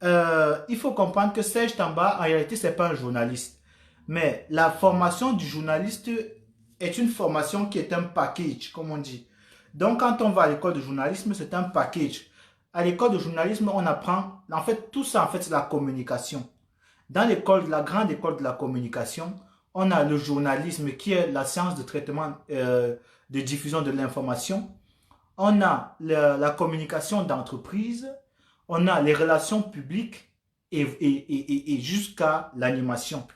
il faut comprendre que Serge Tamba, en réalité, c'est pas un journaliste. Mais la formation du journaliste est une formation qui est un package, comme on dit. Donc, quand on va à l'école de journalisme, c'est un package. À l'école de journalisme, on apprend, en fait, tout ça, en fait, c'est la communication. Dans l'école, la grande école de la communication, on a le journalisme qui est la science de traitement, de diffusion de l'information. On a la communication d'entreprise, on a les relations publiques et jusqu'à l'animation.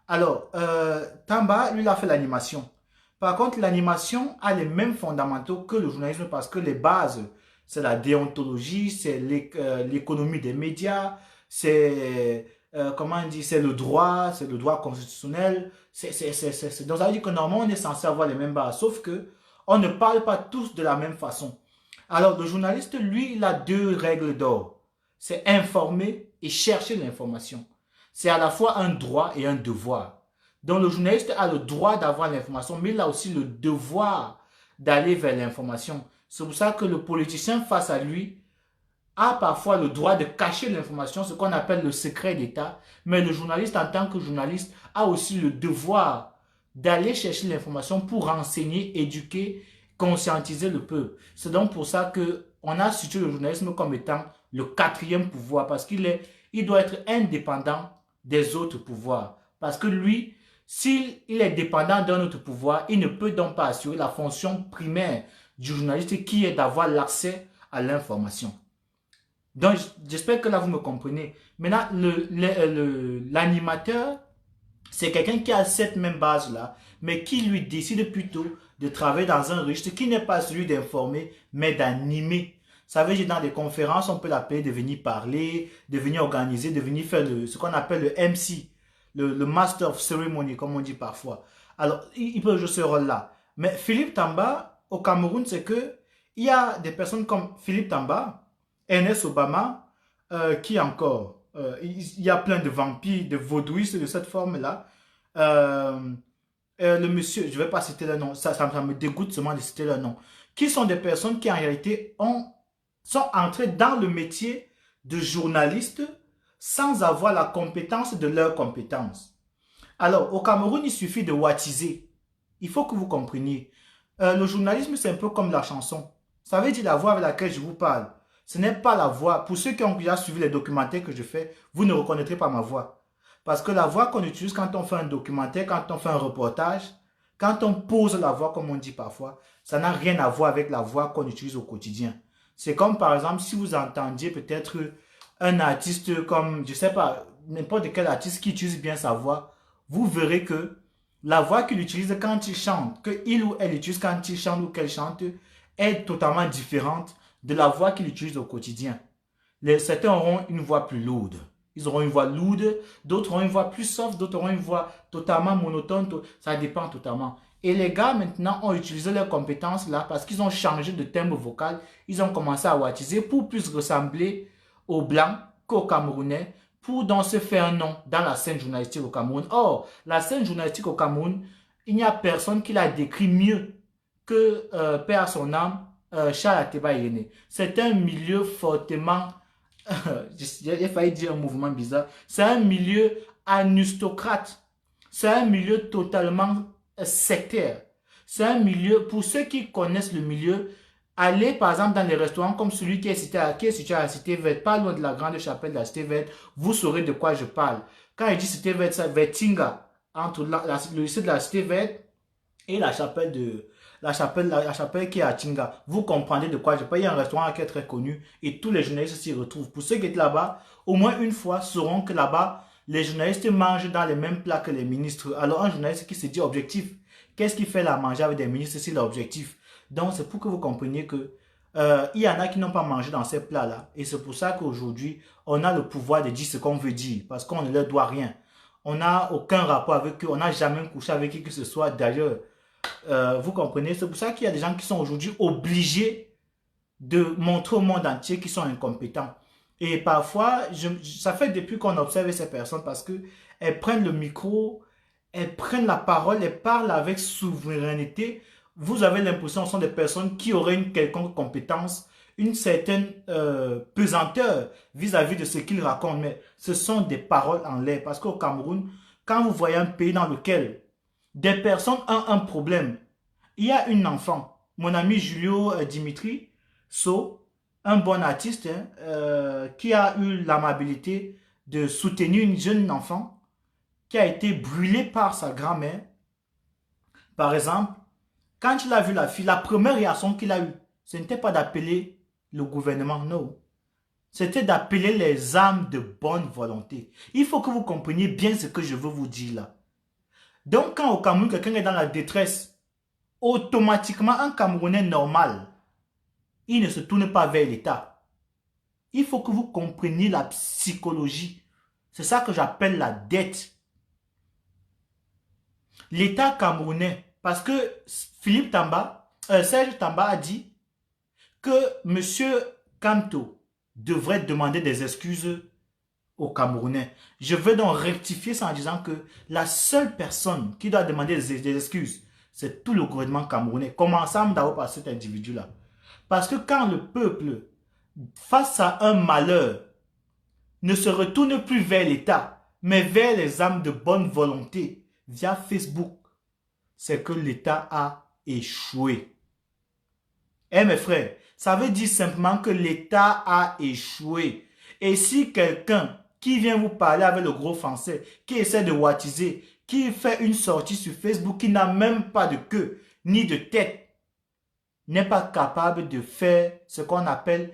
Alors, Tamba, lui, il a fait l'animation. Par contre, l'animation a les mêmes fondamentaux que le journalisme parce que les bases, c'est la déontologie, c'est l'économie des médias, c'est, comment on dit, c'est le droit constitutionnel. Donc, ça veut dire que normalement, on est censé avoir les mêmes bases, sauf que on ne parle pas tous de la même façon. Alors, le journaliste, lui, il a deux règles d'or. C'est informer et chercher l'information. C'est à la fois un droit et un devoir. Donc le journaliste a le droit d'avoir l'information, mais il a aussi le devoir d'aller vers l'information. C'est pour ça que le politicien face à lui a parfois le droit de cacher l'information, ce qu'on appelle le secret d'État, mais le journaliste en tant que journaliste a aussi le devoir d'aller chercher l'information pour renseigner, éduquer, conscientiser le peuple. C'est donc pour ça que on a situé le journalisme comme étant le quatrième pouvoir, parce il doit être indépendant des autres pouvoirs. Parce que lui, s'il est dépendant d'un autre pouvoir, il ne peut donc pas assurer la fonction primaire du journaliste qui est d'avoir l'accès à l'information. Donc, j'espère que là, vous me comprenez. Maintenant, l'animateur, c'est quelqu'un qui a cette même base-là, mais qui lui décide plutôt de travailler dans un registre qui n'est pas celui d'informer, mais d'animer. Ça veut dire dans des conférences, on peut l'appeler de venir parler, de venir organiser, de venir faire ce qu'on appelle le MC, le Master of Ceremony, comme on dit parfois. Alors, il peut jouer ce rôle-là. Mais Philippe Tamba, au Cameroun, c'est que il y a des personnes comme Philippe Tamba, Ernest Obama, qui encore il y a plein de vampires, de vaudouistes de cette forme-là. Euh, le monsieur, je ne vais pas citer le nom, ça me dégoûte seulement de citer le nom, qui sont des personnes qui en réalité sont entrées dans le métier de journaliste sans avoir la compétence de leurs compétences. Alors, au Cameroun, il suffit de wattiser. Il faut que vous compreniez. Le journalisme, c'est un peu comme la chanson. Ça veut dire la voix avec laquelle je vous parle. Ce n'est pas la voix. Pour ceux qui ont déjà suivi les documentaires que je fais, vous ne reconnaîtrez pas ma voix. Parce que la voix qu'on utilise quand on fait un documentaire, quand on fait un reportage, quand on pose la voix, comme on dit parfois, ça n'a rien à voir avec la voix qu'on utilise au quotidien. C'est comme par exemple si vous entendiez peut-être un artiste comme, je ne sais pas, n'importe quel artiste qui utilise bien sa voix, vous verrez que la voix qu'il utilise quand il chante, que il ou elle utilise quand il chante ou qu'elle chante, est totalement différente de la voix qu'il utilise au quotidien. Certains auront une voix plus lourde. Ils auront une voix lourde, d'autres auront une voix plus soft, d'autres auront une voix totalement monotone. Ça dépend totalement. Et les gars, maintenant, ont utilisé leurs compétences là parce qu'ils ont changé de timbre vocal. Ils ont commencé à wattiser pour plus ressembler aux Blancs qu'aux Camerounais pour donc se faire un nom dans la scène journalistique au Cameroun. Or, la scène journalistique au Cameroun, il n'y a personne qui l'a décrit mieux que, paix à son âme, Charles Ateba Yene. C'est un milieu fortement, j'ai failli dire un mouvement bizarre, c'est un milieu anustocrate, c'est un milieu totalement sectaire. C'est un milieu, pour ceux qui connaissent le milieu, allez par exemple dans les restaurants comme celui qui est situé à la Cité Verte, pas loin de la grande chapelle de la Cité Verte, vous saurez de quoi je parle. Quand je dis Cité Verte, c'est Vertinga, entre le lycée de la Cité Verte et la chapelle qui est à Tinga. Vous comprenez de quoi je parle. Il y a un restaurant qui est très connu et tous les journalistes s'y retrouvent. Pour ceux qui étaient là-bas, au moins une fois sauront que là-bas, les journalistes mangent dans les mêmes plats que les ministres. Alors un journaliste qui se dit objectif, qu'est-ce qu'il fait là manger avec des ministres s'il est objectif? Donc c'est pour que vous compreniez que il y en a qui n'ont pas mangé dans ces plats-là. Et c'est pour ça qu'aujourd'hui, on a le pouvoir de dire ce qu'on veut dire parce qu'on ne leur doit rien. On n'a aucun rapport avec eux, on n'a jamais couché avec qui que ce soit d'ailleurs. Vous comprenez? C'est pour ça qu'il y a des gens qui sont aujourd'hui obligés de montrer au monde entier qu'ils sont incompétents. Et parfois, ça fait depuis qu'on observe ces personnes parce que elles prennent le micro, elles prennent la parole, elles parlent avec souveraineté. Vous avez l'impression que ce sont des personnes qui auraient une quelconque compétence, une certaine pesanteur vis-à-vis de ce qu'il raconte. Mais ce sont des paroles en l'air. Parce qu'au Cameroun, quand vous voyez un pays dans lequel des personnes ont un problème, il y a une enfant, mon ami Julio Dimitri So, un bon artiste hein, qui a eu l'amabilité de soutenir une jeune enfant qui a été brûlée par sa grand-mère. Par exemple, quand il a vu la fille, la première réaction qu'il a eue, ce n'était pas d'appeler le gouvernement, non. C'était d'appeler les âmes de bonne volonté. Il faut que vous compreniez bien ce que je veux vous dire là. Donc, quand au Cameroun, quelqu'un est dans la détresse, automatiquement, un Camerounais normal, il ne se tourne pas vers l'État. Il faut que vous compreniez la psychologie. C'est ça que j'appelle la dette. L'État camerounais, parce que Serge Tamba a dit que M. Kamto devrait demander des excuses aux Camerounais. Je veux donc rectifier ça en disant que la seule personne qui doit demander des excuses, c'est tout le gouvernement camerounais. Commençons d'abord par cet individu-là. Parce que quand le peuple, face à un malheur, ne se retourne plus vers l'État, mais vers les âmes de bonne volonté via Facebook, c'est que l'État a échoué. Eh mes frères, ça veut dire simplement que l'État a échoué. Et si quelqu'un qui vient vous parler avec le gros français, qui essaie de wattiser, qui fait une sortie sur Facebook, qui n'a même pas de queue ni de tête, n'est pas capable de faire ce qu'on appelle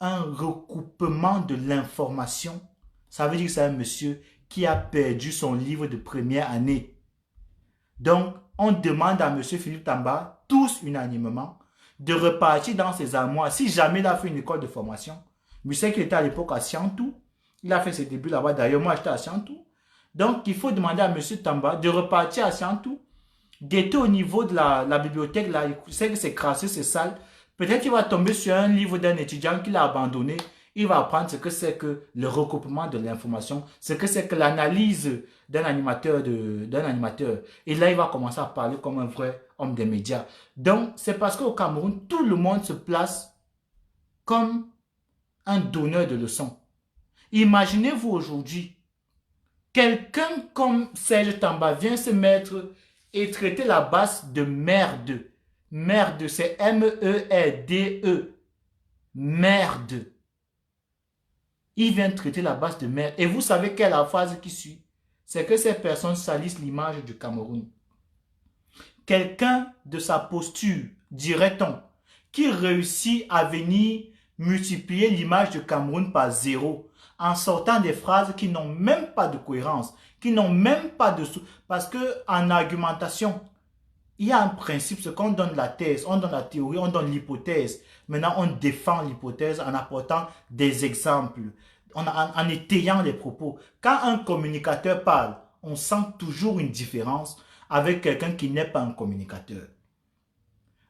un recoupement de l'information, ça veut dire que c'est un monsieur qui a perdu son livre de première année. Donc, on demande à monsieur Philippe Tamba, tous unanimement, de repartir dans ses armoires. Si jamais il a fait une école de formation, je sais qu'il était à l'époque à Siantou, il a fait ses débuts là-bas, d'ailleurs moi j'étais à Siantou. Donc, il faut demander à monsieur Tamba de repartir à Siantou, guetter au niveau de la bibliothèque, là, il sait que c'est crassé, c'est sale. Peut-être qu'il va tomber sur un livre d'un étudiant qu'il a abandonné. Il va apprendre ce que c'est que le recoupement de l'information, ce que c'est que l'analyse d'un animateur. Et là, il va commencer à parler comme un vrai homme des médias. Donc, c'est parce qu'au Cameroun, tout le monde se place comme un donneur de leçons. Imaginez-vous aujourd'hui, quelqu'un comme Serge Tamba vient se mettre et traiter la base de merde. Merde, c'est M-E-R-D-E. Merde. Il vient traiter la base de merde. Et vous savez quelle est la phrase qui suit? C'est que ces personnes salissent l'image du Cameroun. Quelqu'un de sa posture, dirait-on, qui réussit à venir multiplier l'image du Cameroun par zéro, en sortant des phrases qui n'ont même pas de cohérence, qui n'ont même pas de... Parce qu'en argumentation, il y a un principe, c'est qu'on donne la thèse, on donne la théorie, on donne l'hypothèse. Maintenant, on défend l'hypothèse en apportant des exemples, en étayant les propos. Quand un communicateur parle, on sent toujours une différence avec quelqu'un qui n'est pas un communicateur.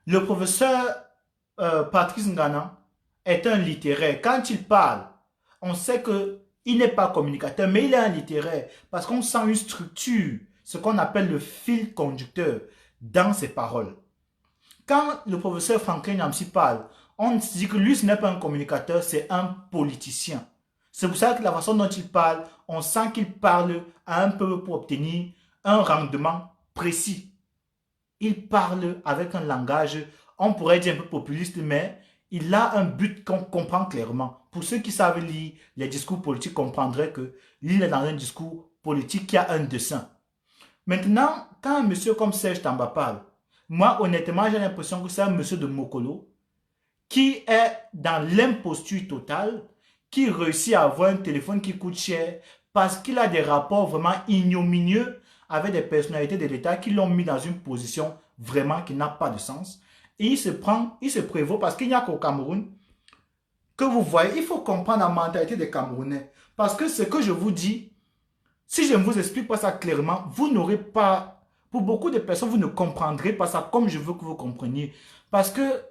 Le professeur Patrice Ngana est un littéraire. Quand il parle, on sait qu'il n'est pas communicateur, mais il est un littéraire parce qu'on sent une structure, ce qu'on appelle le fil conducteur dans ses paroles. Quand le professeur Franklin Nyamsi parle, on se dit que lui, ce n'est pas un communicateur, c'est un politicien. C'est pour ça que la façon dont il parle, on sent qu'il parle à un peuple pour obtenir un rendement précis. Il parle avec un langage, on pourrait dire un peu populiste, mais il a un but qu'on comprend clairement. Pour ceux qui savent lire les discours politiques, comprendraient que il est dans un discours politique qui a un dessin. Maintenant, quand un monsieur comme Serge Tamba parle, moi, honnêtement, j'ai l'impression que c'est un monsieur de Mokolo qui est dans l'imposture totale, qui réussit à avoir un téléphone qui coûte cher parce qu'il a des rapports vraiment ignominieux avec des personnalités de l'État qui l'ont mis dans une position vraiment qui n'a pas de sens. Et il se prévaut parce qu'il n'y a qu'au Cameroun que vous voyez, il faut comprendre la mentalité des Camerounais. Parce que ce que je vous dis, si je ne vous explique pas ça clairement, vous n'aurez pas, pour beaucoup de personnes, vous ne comprendrez pas ça comme je veux que vous compreniez. Parce que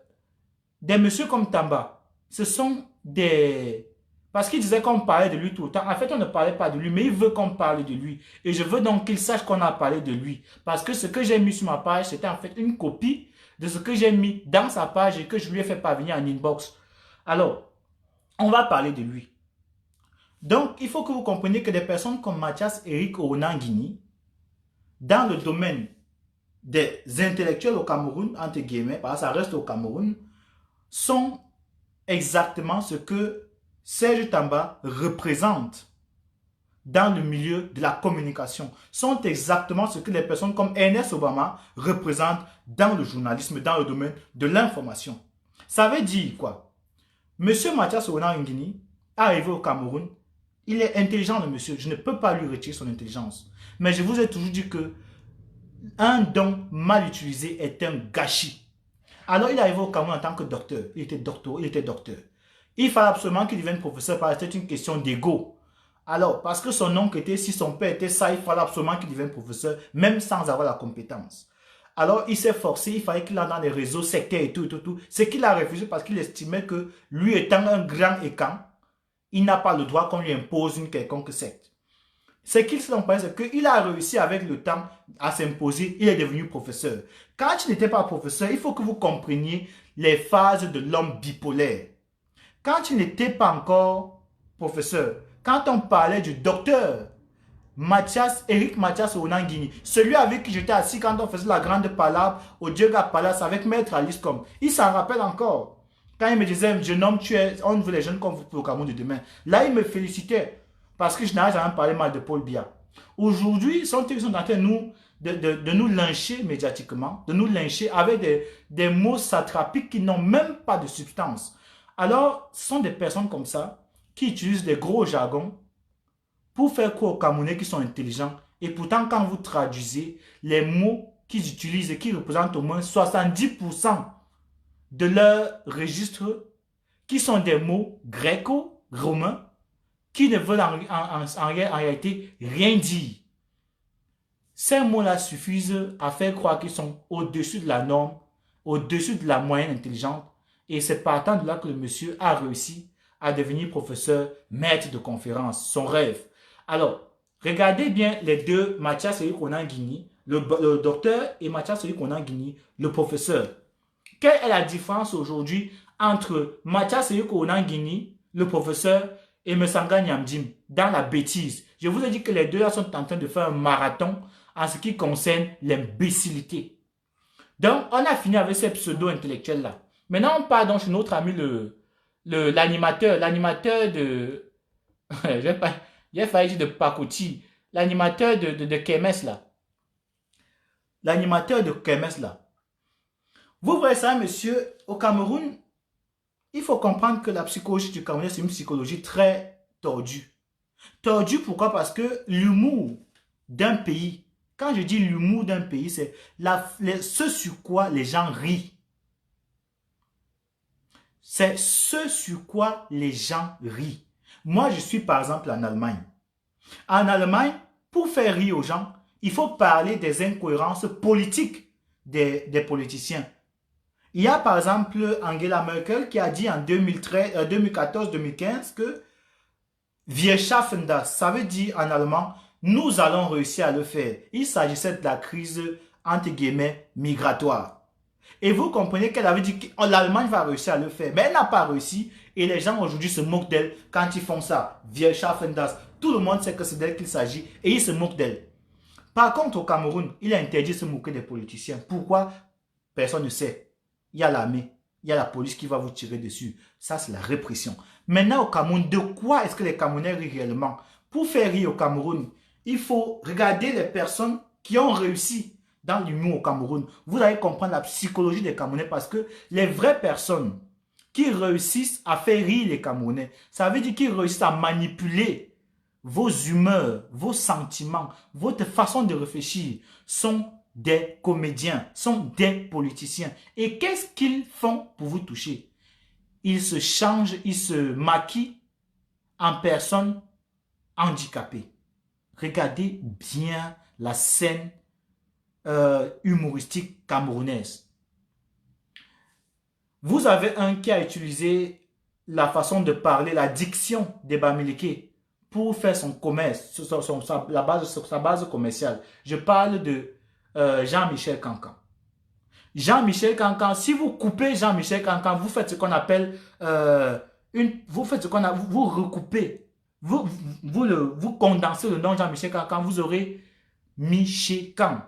des messieurs comme Tamba, ce sont des... Parce qu'il disait qu'on parlait de lui tout le temps. En fait, on ne parlait pas de lui, mais il veut qu'on parle de lui. Et je veux donc qu'il sache qu'on a parlé de lui. Parce que ce que j'ai mis sur ma page, c'était en fait une copie de ce que j'ai mis dans sa page et que je lui ai fait parvenir en inbox. Alors, on va parler de lui. Donc, il faut que vous compreniez que des personnes comme Mathias Eric Onanguini, dans le domaine des intellectuels au Cameroun, entre guillemets, parce que ça reste au Cameroun, sont exactement ce que Serge Tamba représente dans le milieu de la communication, sont exactement ce que les personnes comme Ernest Obama représentent dans le journalisme, dans le domaine de l'information. Ça veut dire quoi? Monsieur Mathias Onanguini, arrivé au Cameroun, il est intelligent, le monsieur. Je ne peux pas lui retirer son intelligence. Mais je vous ai toujours dit que un don mal utilisé est un gâchis. Alors, il est arrivé au Cameroun en tant que docteur. Il était docteur. Il fallait absolument qu'il devienne professeur parce que c'était une question d'ego. Alors, parce que son oncle était, si son père était ça, il fallait absolument qu'il devienne professeur, même sans avoir la compétence. Alors, il s'est forcé, il fallait qu'il entre dans les réseaux sectaires et tout. C'est qu'il a refusé parce qu'il estimait que lui étant un grand écan, il n'a pas le droit qu'on lui impose une quelconque secte. Ce qu'il s'est compris, c'est qu'il a réussi avec le temps à s'imposer, il est devenu professeur. Quand il n'était pas professeur, il faut que vous compreniez les phases de l'homme bipolaire. Quand il n'était pas encore professeur, quand on parlait du docteur Eric Mathias Onanguini, celui avec qui j'étais assis quand on faisait la grande palabre au Dioga Palace avec Maître Aliscom, il s'en rappelle encore. Quand il me disait, jeune homme, on veut les jeunes comme vous pour le Cameroun de demain. Là, il me félicitait parce que je n'avais jamais parlé mal de Paul Biya. Aujourd'hui, ils sont en train de nous lyncher médiatiquement, de nous lyncher avec des mots satrapiques qui n'ont même pas de substance. Alors, ce sont des personnes comme ça qui utilisent des gros jargons pour faire quoi aux Camerounais qui sont intelligents. Et pourtant, quand vous traduisez les mots qu'ils utilisent et qui représentent au moins 70% de leur registre, qui sont des mots gréco-romains, qui ne veulent en réalité rien dire. Ces mots-là suffisent à faire croire qu'ils sont au-dessus de la norme, au-dessus de la moyenne intelligente. Et c'est partant de là que le monsieur a réussi à devenir professeur, maître de conférence, son rêve. Alors, regardez bien les deux, Mathias Eric Onanguini, le docteur, et Mathias Eric Onanguini, le professeur. Quelle est la différence aujourd'hui entre Mathias Eric Onanguini, le professeur, et Messanga Nyamdim dans la bêtise? Je vous ai dit que les deux là sont en train de faire un marathon en ce qui concerne l'imbécilité. Donc, on a fini avec ces pseudo-intellectuels-là. Maintenant, on part donc chez notre ami l'animateur de... J'ai failli dire de Pakoti. L'animateur de Kemes, là. L'animateur de Kemes, là. Vous voyez ça, monsieur, au Cameroun, il faut comprendre que la psychologie du Cameroun, c'est une psychologie très tordue. Tordue, pourquoi? Parce que l'humour d'un pays, quand je dis l'humour d'un pays, c'est ce sur quoi les gens rient. C'est ce sur quoi les gens rient. Moi, je suis par exemple en Allemagne. En Allemagne, pour faire rire aux gens, il faut parler des incohérences politiques des politiciens. Il y a par exemple Angela Merkel qui a dit en 2014-2015 que Wir schaffen das, ça veut dire en allemand, nous allons réussir à le faire. Il s'agissait de la crise, entre guillemets, migratoire. Et vous comprenez qu'elle avait dit que l'Allemagne va réussir à le faire. Mais elle n'a pas réussi. Et les gens aujourd'hui se moquent d'elle quand ils font ça. Wir schaffen das. Tout le monde sait que c'est d'elle qu'il s'agit. Et ils se moquent d'elle. Par contre, au Cameroun, il est interdit de se moquer des politiciens. Pourquoi? Personne ne sait. Il y a l'armée. Il y a la police qui va vous tirer dessus. Ça, c'est la répression. Maintenant, au Cameroun, de quoi est-ce que les Camerounais rient réellement? Pour faire rire au Cameroun, il faut regarder les personnes qui ont réussi dans l'humour au Cameroun. Vous allez comprendre la psychologie des Camerounais parce que les vraies personnes qui réussissent à faire rire les Camerounais, ça veut dire qu'ils réussissent à manipuler vos humeurs, vos sentiments, votre façon de réfléchir, sont des comédiens, sont des politiciens. Et qu'est-ce qu'ils font pour vous toucher? Ils se changent, ils se maquillent en personnes handicapées. Regardez bien la scène humoristique camerounaise. Vous avez un qui a utilisé la façon de parler, la diction des Bamileke pour faire son commerce, sa base commerciale. Je parle de Jean-Michel Cancan. Jean-Michel Cancan, si vous coupez Jean-Michel Cancan, vous faites ce qu'on appelle vous faites ce qu'on a, vous recoupez, vous condensez le nom Jean-Michel Cancan, vous aurez Michel Can,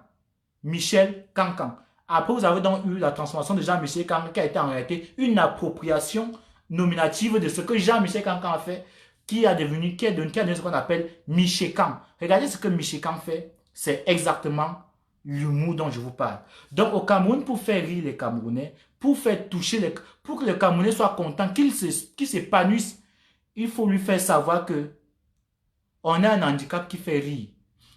Michel Cancan. Après, vous avez donc eu la transformation de Jean-Michel Cancan qui a été en réalité une appropriation nominative de ce que Jean-Michel Cancan a fait, qui a devenu ce qu'on appelle Michel Can. Regardez ce que Michel Can fait, c'est exactement l'humour dont je vous parle. Donc au Cameroun, pour faire rire les Camerounais, pour faire toucher pour que le Camerounais soit content, qu'il s'épanouisse, il faut lui faire savoir que on a un handicap qui fait rire.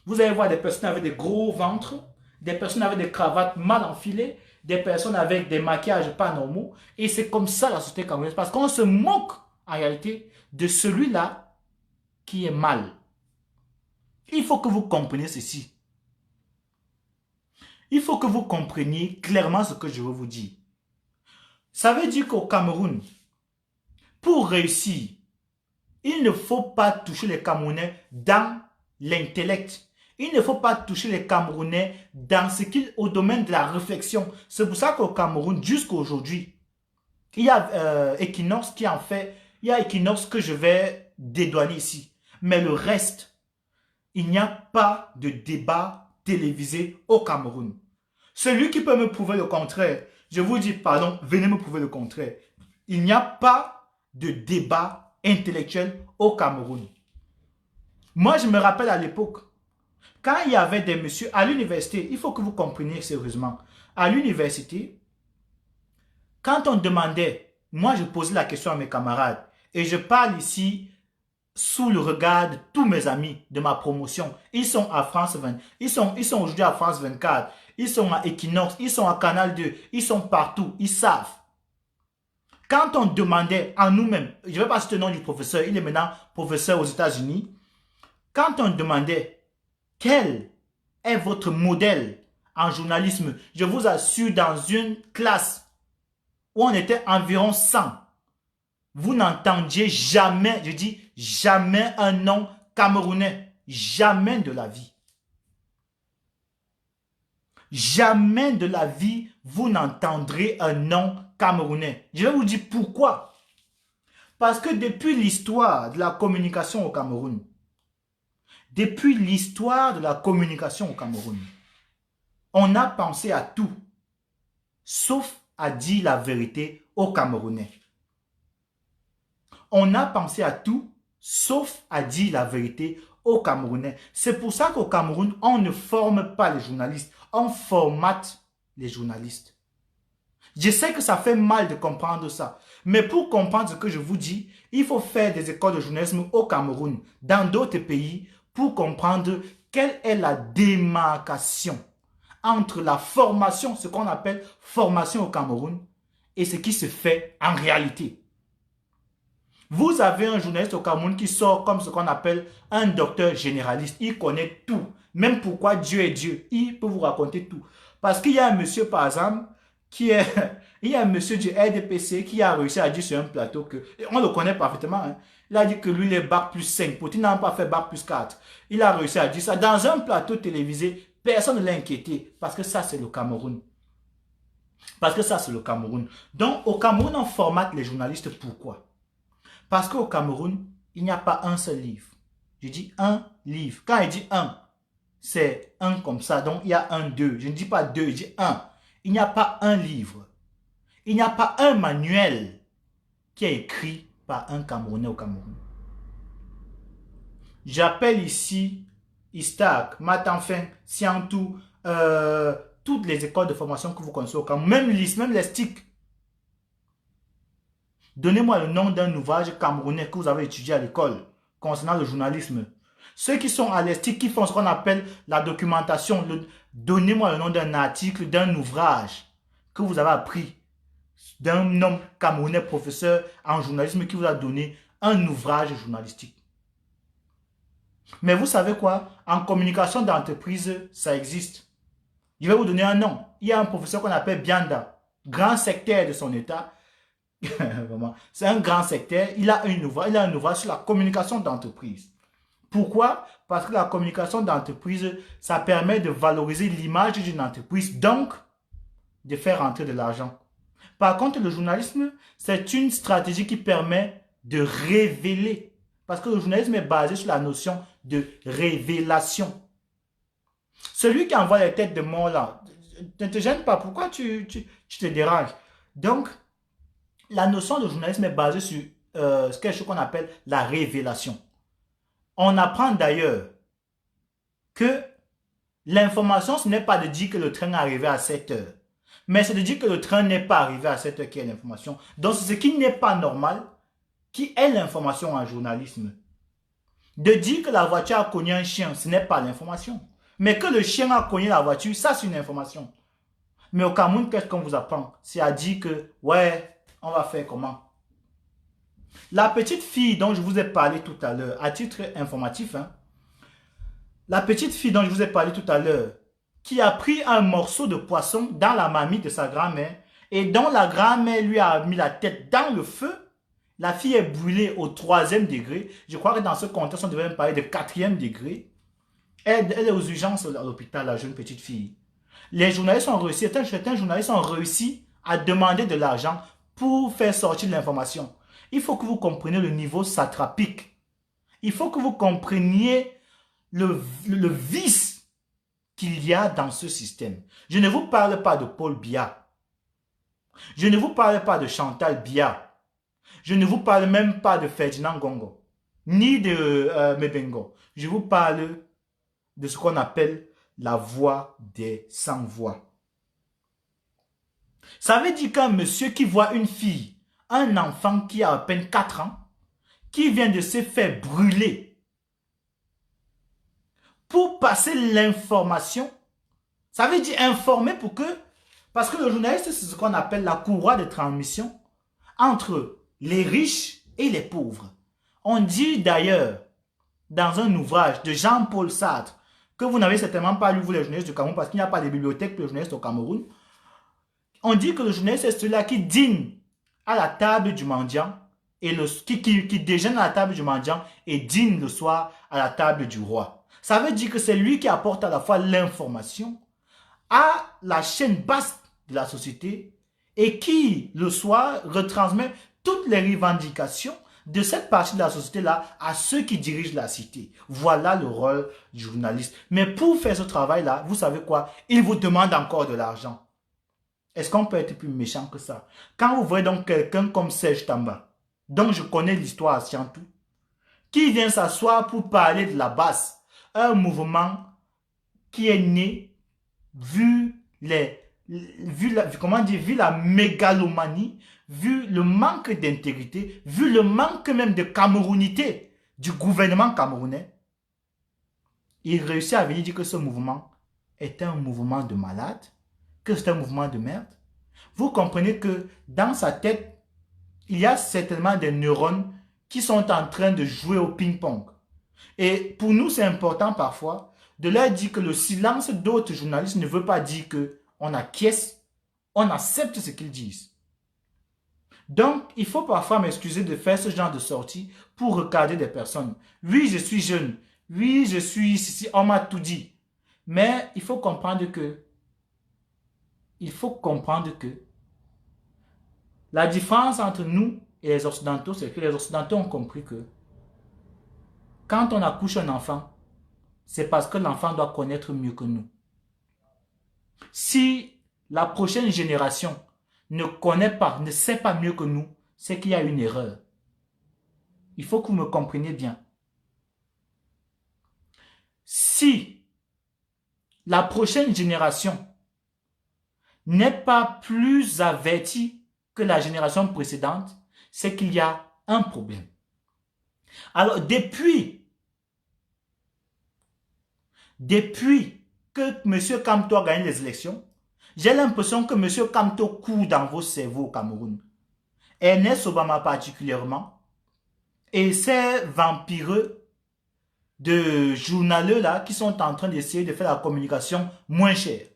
Vous allez voir des personnes avec des gros ventres, des personnes avec des cravates mal enfilées, des personnes avec des maquillages pas normaux. Et c'est comme ça la société camerounaise. Parce qu'on se moque en réalité de celui-là qui est mal. Il faut que vous compreniez ceci. Il faut que vous compreniez clairement ce que je veux vous dire. Ça veut dire qu'au Cameroun, pour réussir, il ne faut pas toucher les Camerounais dans l'intellect. Il ne faut pas toucher les Camerounais dans au domaine de la réflexion. C'est pour ça qu'au Cameroun, jusqu'à aujourd'hui, il y a Equinox qui en fait, il y a Equinox que je vais dédouaner ici. Mais le reste, il n'y a pas de débat télévisé au Cameroun. Celui qui peut me prouver le contraire, je vous dis pardon, venez me prouver le contraire. Il n'y a pas de débat intellectuel au Cameroun. Moi, je me rappelle à l'époque, quand il y avait des messieurs à l'université, il faut que vous compreniez sérieusement. À l'université, quand on demandait, moi je posais la question à mes camarades, et je parle ici sous le regard de tous mes amis de ma promotion. Ils sont à France 20, ils sont aujourd'hui à France 24, ils sont à Equinox, ils sont à Canal 2, ils sont partout, ils savent. Quand on demandait à nous-mêmes, je ne vais pas citer le nom du professeur, il est maintenant professeur aux États-Unis. Quand on demandait quel est votre modèle en journalisme, je vous assure, dans une classe où on était environ 100, vous n'entendiez jamais, je dis jamais un nom camerounais. Jamais de la vie. Jamais de la vie, vous n'entendrez un nom camerounais. Je vais vous dire pourquoi. Parce que depuis l'histoire de la communication au Cameroun, on a pensé à tout, sauf à dire la vérité aux Camerounais. On a pensé à tout, sauf à dire la vérité aux Camerounais. C'est pour ça qu'au Cameroun, on ne forme pas les journalistes, on formate les journalistes. Je sais que ça fait mal de comprendre ça, mais pour comprendre ce que je vous dis, il faut faire des écoles de journalisme au Cameroun, dans d'autres pays, pour comprendre quelle est la démarcation entre la formation, ce qu'on appelle formation au Cameroun, et ce qui se fait en réalité. Vous avez un journaliste au Cameroun qui sort comme ce qu'on appelle un docteur généraliste. Il connaît tout. Même pourquoi Dieu est Dieu. Il peut vous raconter tout. Parce qu'il y a un monsieur, par exemple, il y a un monsieur du RDPC qui a réussi à dire sur un plateau que, on le connaît parfaitement, hein, il a dit que lui, il est bac plus 5. Poutine n'a pas fait bac plus 4. Il a réussi à dire ça. Dans un plateau télévisé, personne ne l'a inquiété. Parce que ça, c'est le Cameroun. Donc, au Cameroun, on formate les journalistes. Pourquoi? Parce qu'au Cameroun, il n'y a pas un seul livre. Je dis un livre. Quand il dit un, c'est un comme ça. Donc, il y a un, deux. Je ne dis pas deux, je dis un. Il n'y a pas un livre. Il n'y a pas un manuel qui est écrit par un Camerounais au Cameroun. J'appelle ici Istak, Matanfin, Siantou, toutes les écoles de formation que vous connaissez au Cameroun, même les STIC. Donnez-moi le nom d'un ouvrage camerounais que vous avez étudié à l'école concernant le journalisme. Ceux qui sont à l'ESTIC, qui font ce qu'on appelle la documentation, donnez-moi le nom d'un article, d'un ouvrage que vous avez appris d'un homme camerounais professeur en journalisme qui vous a donné un ouvrage journalistique. Mais vous savez quoi? En communication d'entreprise, ça existe. Je vais vous donner un nom. Il y a un professeur qu'on appelle Bianda, grand secteur de son état. C'est un grand secteur. Il a un ouvrage sur la communication d'entreprise. Pourquoi? Parce que la communication d'entreprise, ça permet de valoriser l'image d'une entreprise. Donc, de faire rentrer de l'argent. Par contre, le journalisme, c'est une stratégie qui permet de révéler. Parce que le journalisme est basé sur la notion de révélation. Celui qui envoie les têtes de mort là, ne te gêne pas. Pourquoi tu te déranges? Donc, la notion de journalisme est basée sur quelque chose qu'on appelle la révélation. On apprend d'ailleurs que l'information, ce n'est pas de dire que le train est arrivé à 7 heures. Mais c'est de dire que le train n'est pas arrivé à 7 heures qui est l'information. Donc, c'est ce qui n'est pas normal, qui est l'information en journalisme. De dire que la voiture a cogné un chien, ce n'est pas l'information. Mais que le chien a cogné la voiture, ça c'est une information. Mais au Cameroun, qu'est-ce qu'on vous apprend? C'est à dire que, ouais, on va faire comment? La petite fille dont je vous ai parlé tout à l'heure, à titre informatif, hein, la petite fille dont je vous ai parlé tout à l'heure, qui a pris un morceau de poisson dans la marmite de sa grand-mère et dont la grand-mère lui a mis la tête dans le feu, la fille est brûlée au 3e degré. Je crois que dans ce contexte, on devait même parler de 4e degré. Elle est aux urgences à l'hôpital, la jeune petite fille. Les journalistes ont réussi, certains journalistes ont réussi à demander de l'argent pour faire sortir l'information. Il faut que vous compreniez le niveau satrapique. Il faut que vous compreniez le vice qu'il y a dans ce système. Je ne vous parle pas de Paul Biya. Je ne vous parle pas de Chantal Biya. Je ne vous parle même pas de Ferdinand Gongo, ni de Mebengo. Je vous parle de ce qu'on appelle la voix des sans-voix. Ça veut dire qu'un monsieur qui voit une fille, un enfant qui a à peine 4 ans, qui vient de se faire brûler pour passer l'information, ça veut dire informer pour que, parce que le journaliste, c'est ce qu'on appelle la courroie de transmission entre les riches et les pauvres. On dit d'ailleurs, dans un ouvrage de Jean-Paul Sartre, que vous n'avez certainement pas lu, vous les journalistes du Cameroun, parce qu'il n'y a pas de bibliothèque pour les journalistes au Cameroun, on dit que le journaliste est celui-là qui dîne à la table du mendiant, et qui déjeune à la table du mendiant et dîne le soir à la table du roi. Ça veut dire que c'est lui qui apporte à la fois l'information à la chaîne basse de la société et qui, le soir, retransmet toutes les revendications de cette partie de la société-là à ceux qui dirigent la cité. Voilà le rôle du journaliste. Mais pour faire ce travail-là, vous savez quoi? Il vous demande encore de l'argent. Est-ce qu'on peut être plus méchant que ça? Quand vous voyez donc quelqu'un comme Serge Tamba, dont je connais l'histoire à Siantou, qui vient s'asseoir pour parler de la basse, un mouvement qui est né vu la mégalomanie, vu le manque d'intégrité, vu le manque même de camerounité du gouvernement camerounais, il réussit à venir dire que ce mouvement est un mouvement de malades, que c'est un mouvement de merde. Vous comprenez que dans sa tête, il y a certainement des neurones qui sont en train de jouer au ping-pong. Et pour nous, c'est important parfois de leur dire que le silence d'autres journalistes ne veut pas dire qu'on acquiesce, on accepte ce qu'ils disent. Donc, il faut parfois m'excuser de faire ce genre de sortie pour regarder des personnes. Oui, je suis jeune. Oui, je suis ici. On m'a tout dit. Mais il faut comprendre que la différence entre nous et les Occidentaux, c'est que les Occidentaux ont compris que quand on accouche un enfant, c'est parce que l'enfant doit connaître mieux que nous. Si la prochaine génération ne connaît pas, ne sait pas mieux que nous, c'est qu'il y a une erreur. Il faut que vous me compreniez bien. Si la prochaine génération n'est pas plus avertie que la génération précédente, c'est qu'il y a un problème. Alors, depuis que M. Kamto a gagné les élections, j'ai l'impression que M. Kamto court dans vos cerveaux au Cameroun. Ernest Obama particulièrement, et ces vampireux de journaleux là qui sont en train d'essayer de faire la communication moins chère.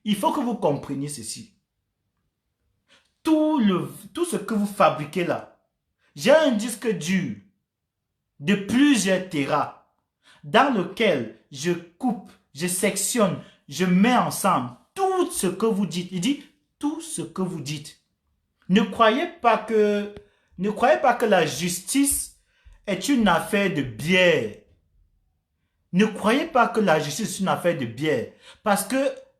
Il faut que vous compreniez ceci. Tout ce que vous fabriquez là, j'ai un disque dur de plusieurs téras dans lequel je coupe, je sectionne, je mets ensemble tout ce que vous dites. Il dit tout ce que vous dites. Ne croyez pas que la justice est une affaire de bière. Ne croyez pas que la justice est une affaire de bière. Parce que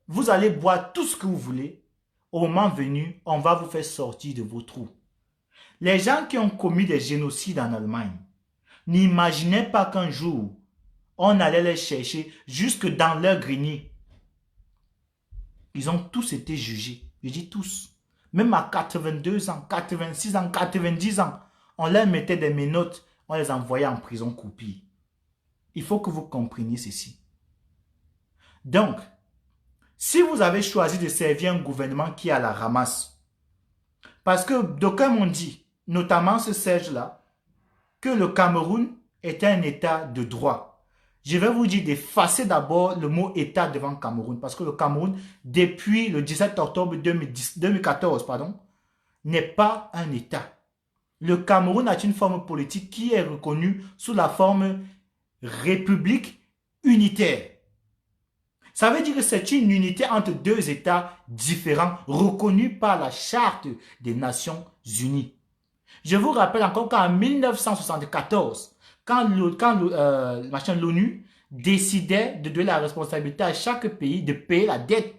vous allez boire tout ce que vous voulez. Au moment venu, on va vous faire sortir de vos trous. Les gens qui ont commis des génocides en Allemagne n'imaginaient pas qu'un jour, on allait les chercher jusque dans leur grenier. Ils ont tous été jugés. Je dis tous. Même à 82 ans, 86 ans, 90 ans, on leur mettait des menottes, on les envoyait en prison croupie. Il faut que vous compreniez ceci. Donc, si vous avez choisi de servir un gouvernement qui est à la ramasse, parce que d'aucuns m'ont dit, notamment ce Serge-là, que le Cameroun est un État de droit. Je vais vous dire d'effacer d'abord le mot État devant Cameroun, parce que le Cameroun, depuis le 17 octobre 2014, n'est pas un État. Le Cameroun a une forme politique qui est reconnue sous la forme république unitaire. Ça veut dire que c'est une unité entre deux États différents reconnus par la Charte des Nations Unies. Je vous rappelle encore qu'en 1974, quand l'ONU décidait de donner la responsabilité à chaque pays de payer la dette,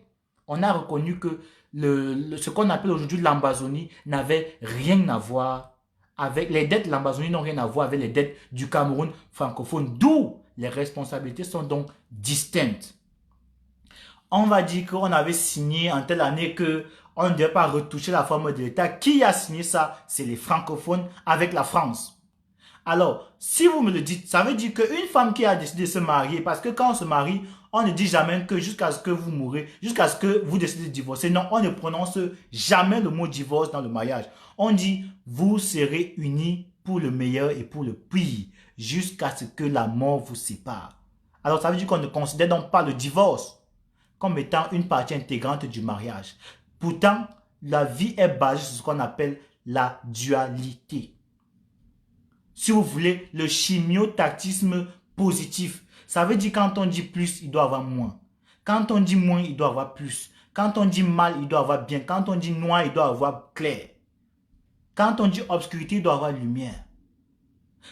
on a reconnu que ce qu'on appelle aujourd'hui l'Amazonie n'avait rien à voir avec les dettes de l'Amazonie, n'ont rien à voir avec les dettes du Cameroun francophone, d'où les responsabilités sont donc distinctes. On va dire qu'on avait signé en telle année qu'on ne devait pas retoucher la forme de l'État. Qui a signé ça? C'est les francophones avec la France. Alors, si vous me le dites, ça veut dire qu'une femme qui a décidé de se marier, parce que quand on se marie, on ne dit jamais que jusqu'à ce que vous mourrez, jusqu'à ce que vous décidez de divorcer. Non, on ne prononce jamais le mot divorce dans le mariage. On dit, vous serez unis pour le meilleur et pour le pire, jusqu'à ce que la mort vous sépare. Alors, ça veut dire qu'on ne considère donc pas le divorce comme étant une partie intégrante du mariage. Pourtant, la vie est basée sur ce qu'on appelle la dualité. Si vous voulez, le chimiotactisme positif. Ça veut dire quand on dit plus, il doit avoir moins. Quand on dit moins, il doit avoir plus. Quand on dit mal, il doit avoir bien. Quand on dit noir, il doit avoir clair. Quand on dit obscurité, il doit avoir lumière.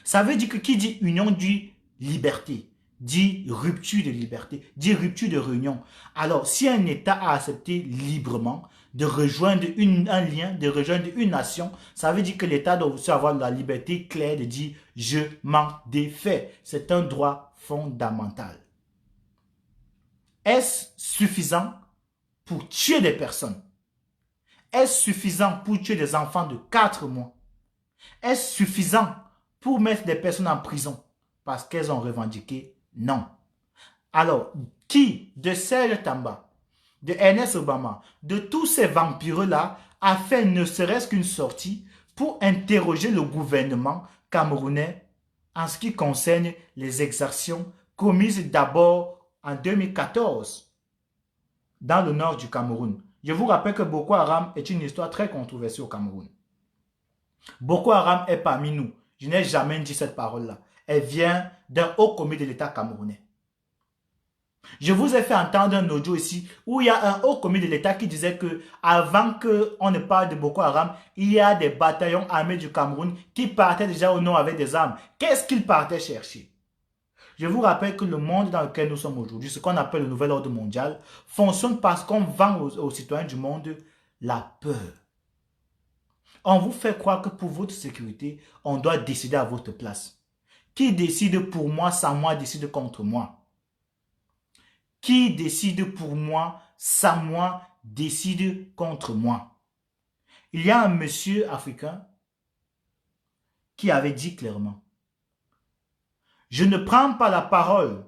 Ça veut dire que qui dit union dit liberté, dit rupture de liberté, dit rupture de réunion. Alors, si un État a accepté librement de rejoindre un lien, de rejoindre une nation, ça veut dire que l'État doit aussi avoir la liberté claire de dire « je m'en défais ». C'est un droit fondamental. Est-ce suffisant pour tuer des personnes? Est-ce suffisant pour tuer des enfants de 4 mois? Est-ce suffisant pour mettre des personnes en prison parce qu'elles ont revendiqué? Non. Alors, qui de Serge Tamba, de Ernest Obama, de tous ces vampires-là, a fait ne serait-ce qu'une sortie pour interroger le gouvernement camerounais en ce qui concerne les exactions commises d'abord en 2014 dans le nord du Cameroun. Je vous rappelle que Boko Haram est une histoire très controversée au Cameroun. Boko Haram est parmi nous. Je n'ai jamais dit cette parole-là. Elle vient d'un haut comité de l'État camerounais. Je vous ai fait entendre un audio ici où il y a un haut comité de l'État qui disait que avant qu'on ne parle de Boko Haram, il y a des bataillons armés du Cameroun qui partaient déjà au nord avec des armes. Qu'est-ce qu'ils partaient chercher? Je vous rappelle que le monde dans lequel nous sommes aujourd'hui, ce qu'on appelle le nouvel ordre mondial, fonctionne parce qu'on vend aux citoyens du monde la peur. On vous fait croire que pour votre sécurité, on doit décider à votre place. Qui décide pour moi sans moi décide contre moi. Qui décide pour moi sans moi décide contre moi. Il y a un monsieur africain qui avait dit clairement, je ne prends pas la parole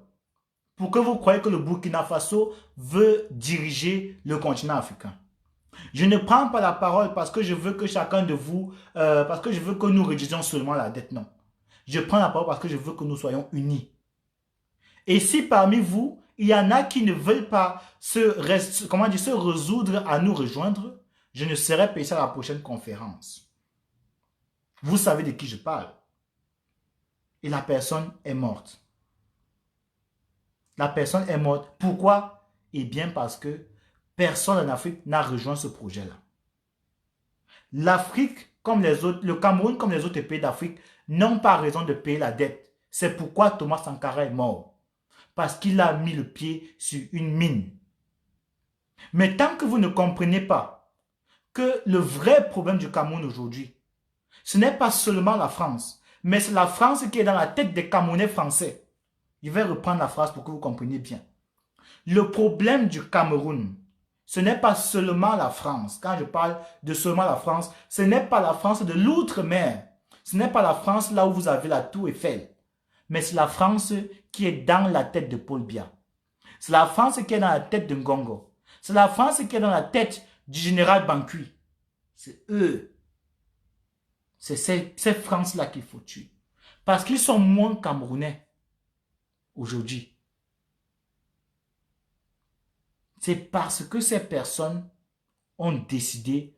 pour que vous croyez que le Burkina Faso veut diriger le continent africain. Je ne prends pas la parole parce que je veux que chacun de vous, parce que je veux que nous réduisions seulement la dette, non. Je prends la parole parce que je veux que nous soyons unis. Et si parmi vous, il y en a qui ne veulent pas se résoudre à nous rejoindre, je ne serai pas ici à la prochaine conférence. Vous savez de qui je parle. Et la personne est morte. La personne est morte. Pourquoi? Eh bien parce que personne en Afrique n'a rejoint ce projet-là. L'Afrique, comme les autres, le Cameroun, comme les autres pays d'Afrique, n'ont pas raison de payer la dette. C'est pourquoi Thomas Sankara est mort. Parce qu'il a mis le pied sur une mine. Mais tant que vous ne comprenez pas que le vrai problème du Cameroun aujourd'hui, ce n'est pas seulement la France, mais c'est la France qui est dans la tête des Camerounais français. Je vais reprendre la phrase pour que vous compreniez bien. Le problème du Cameroun, ce n'est pas seulement la France. Quand je parle de seulement la France, ce n'est pas la France de l'outre-mer. Ce n'est pas la France là où vous avez la tour Eiffel. Mais c'est la France qui est dans la tête de Paul Biya. C'est la France qui est dans la tête de Ngongo. C'est la France qui est dans la tête du général Bankui. C'est eux. C'est cette France-là qu'il faut tuer. Parce qu'ils sont moins Camerounais aujourd'hui. C'est parce que ces personnes ont décidé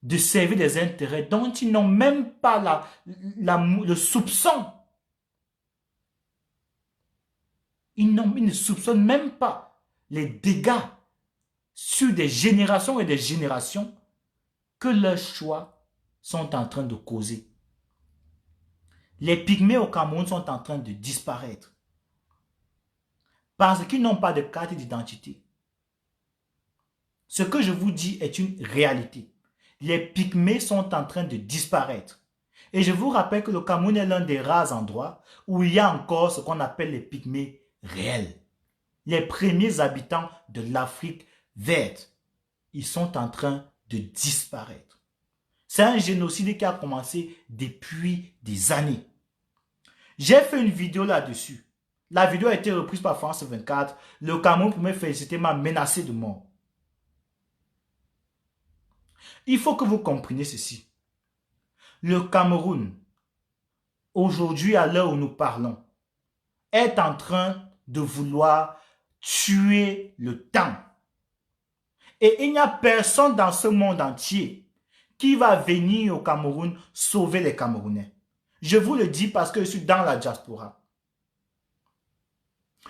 de servir des intérêts dont ils n'ont même pas le soupçon. Ils ne soupçonnent même pas les dégâts sur des générations et des générations que leurs choix sont en train de causer. Les pygmées au Cameroun sont en train de disparaître parce qu'ils n'ont pas de carte d'identité. Ce que je vous dis est une réalité. Les pygmées sont en train de disparaître. Et je vous rappelle que le Cameroun est l'un des rares endroits où il y a encore ce qu'on appelle les pygmées réels. Les premiers habitants de l'Afrique verte, ils sont en train de disparaître. C'est un génocide qui a commencé depuis des années. J'ai fait une vidéo là-dessus. La vidéo a été reprise par France 24. Le Cameroun, pour me féliciter, m'a menacé de mort. Il faut que vous compreniez ceci. Le Cameroun, aujourd'hui, à l'heure où nous parlons, est en train de vouloir tuer le temps. Et il n'y a personne dans ce monde entier qui va venir au Cameroun sauver les Camerounais. Je vous le dis parce que je suis dans la diaspora.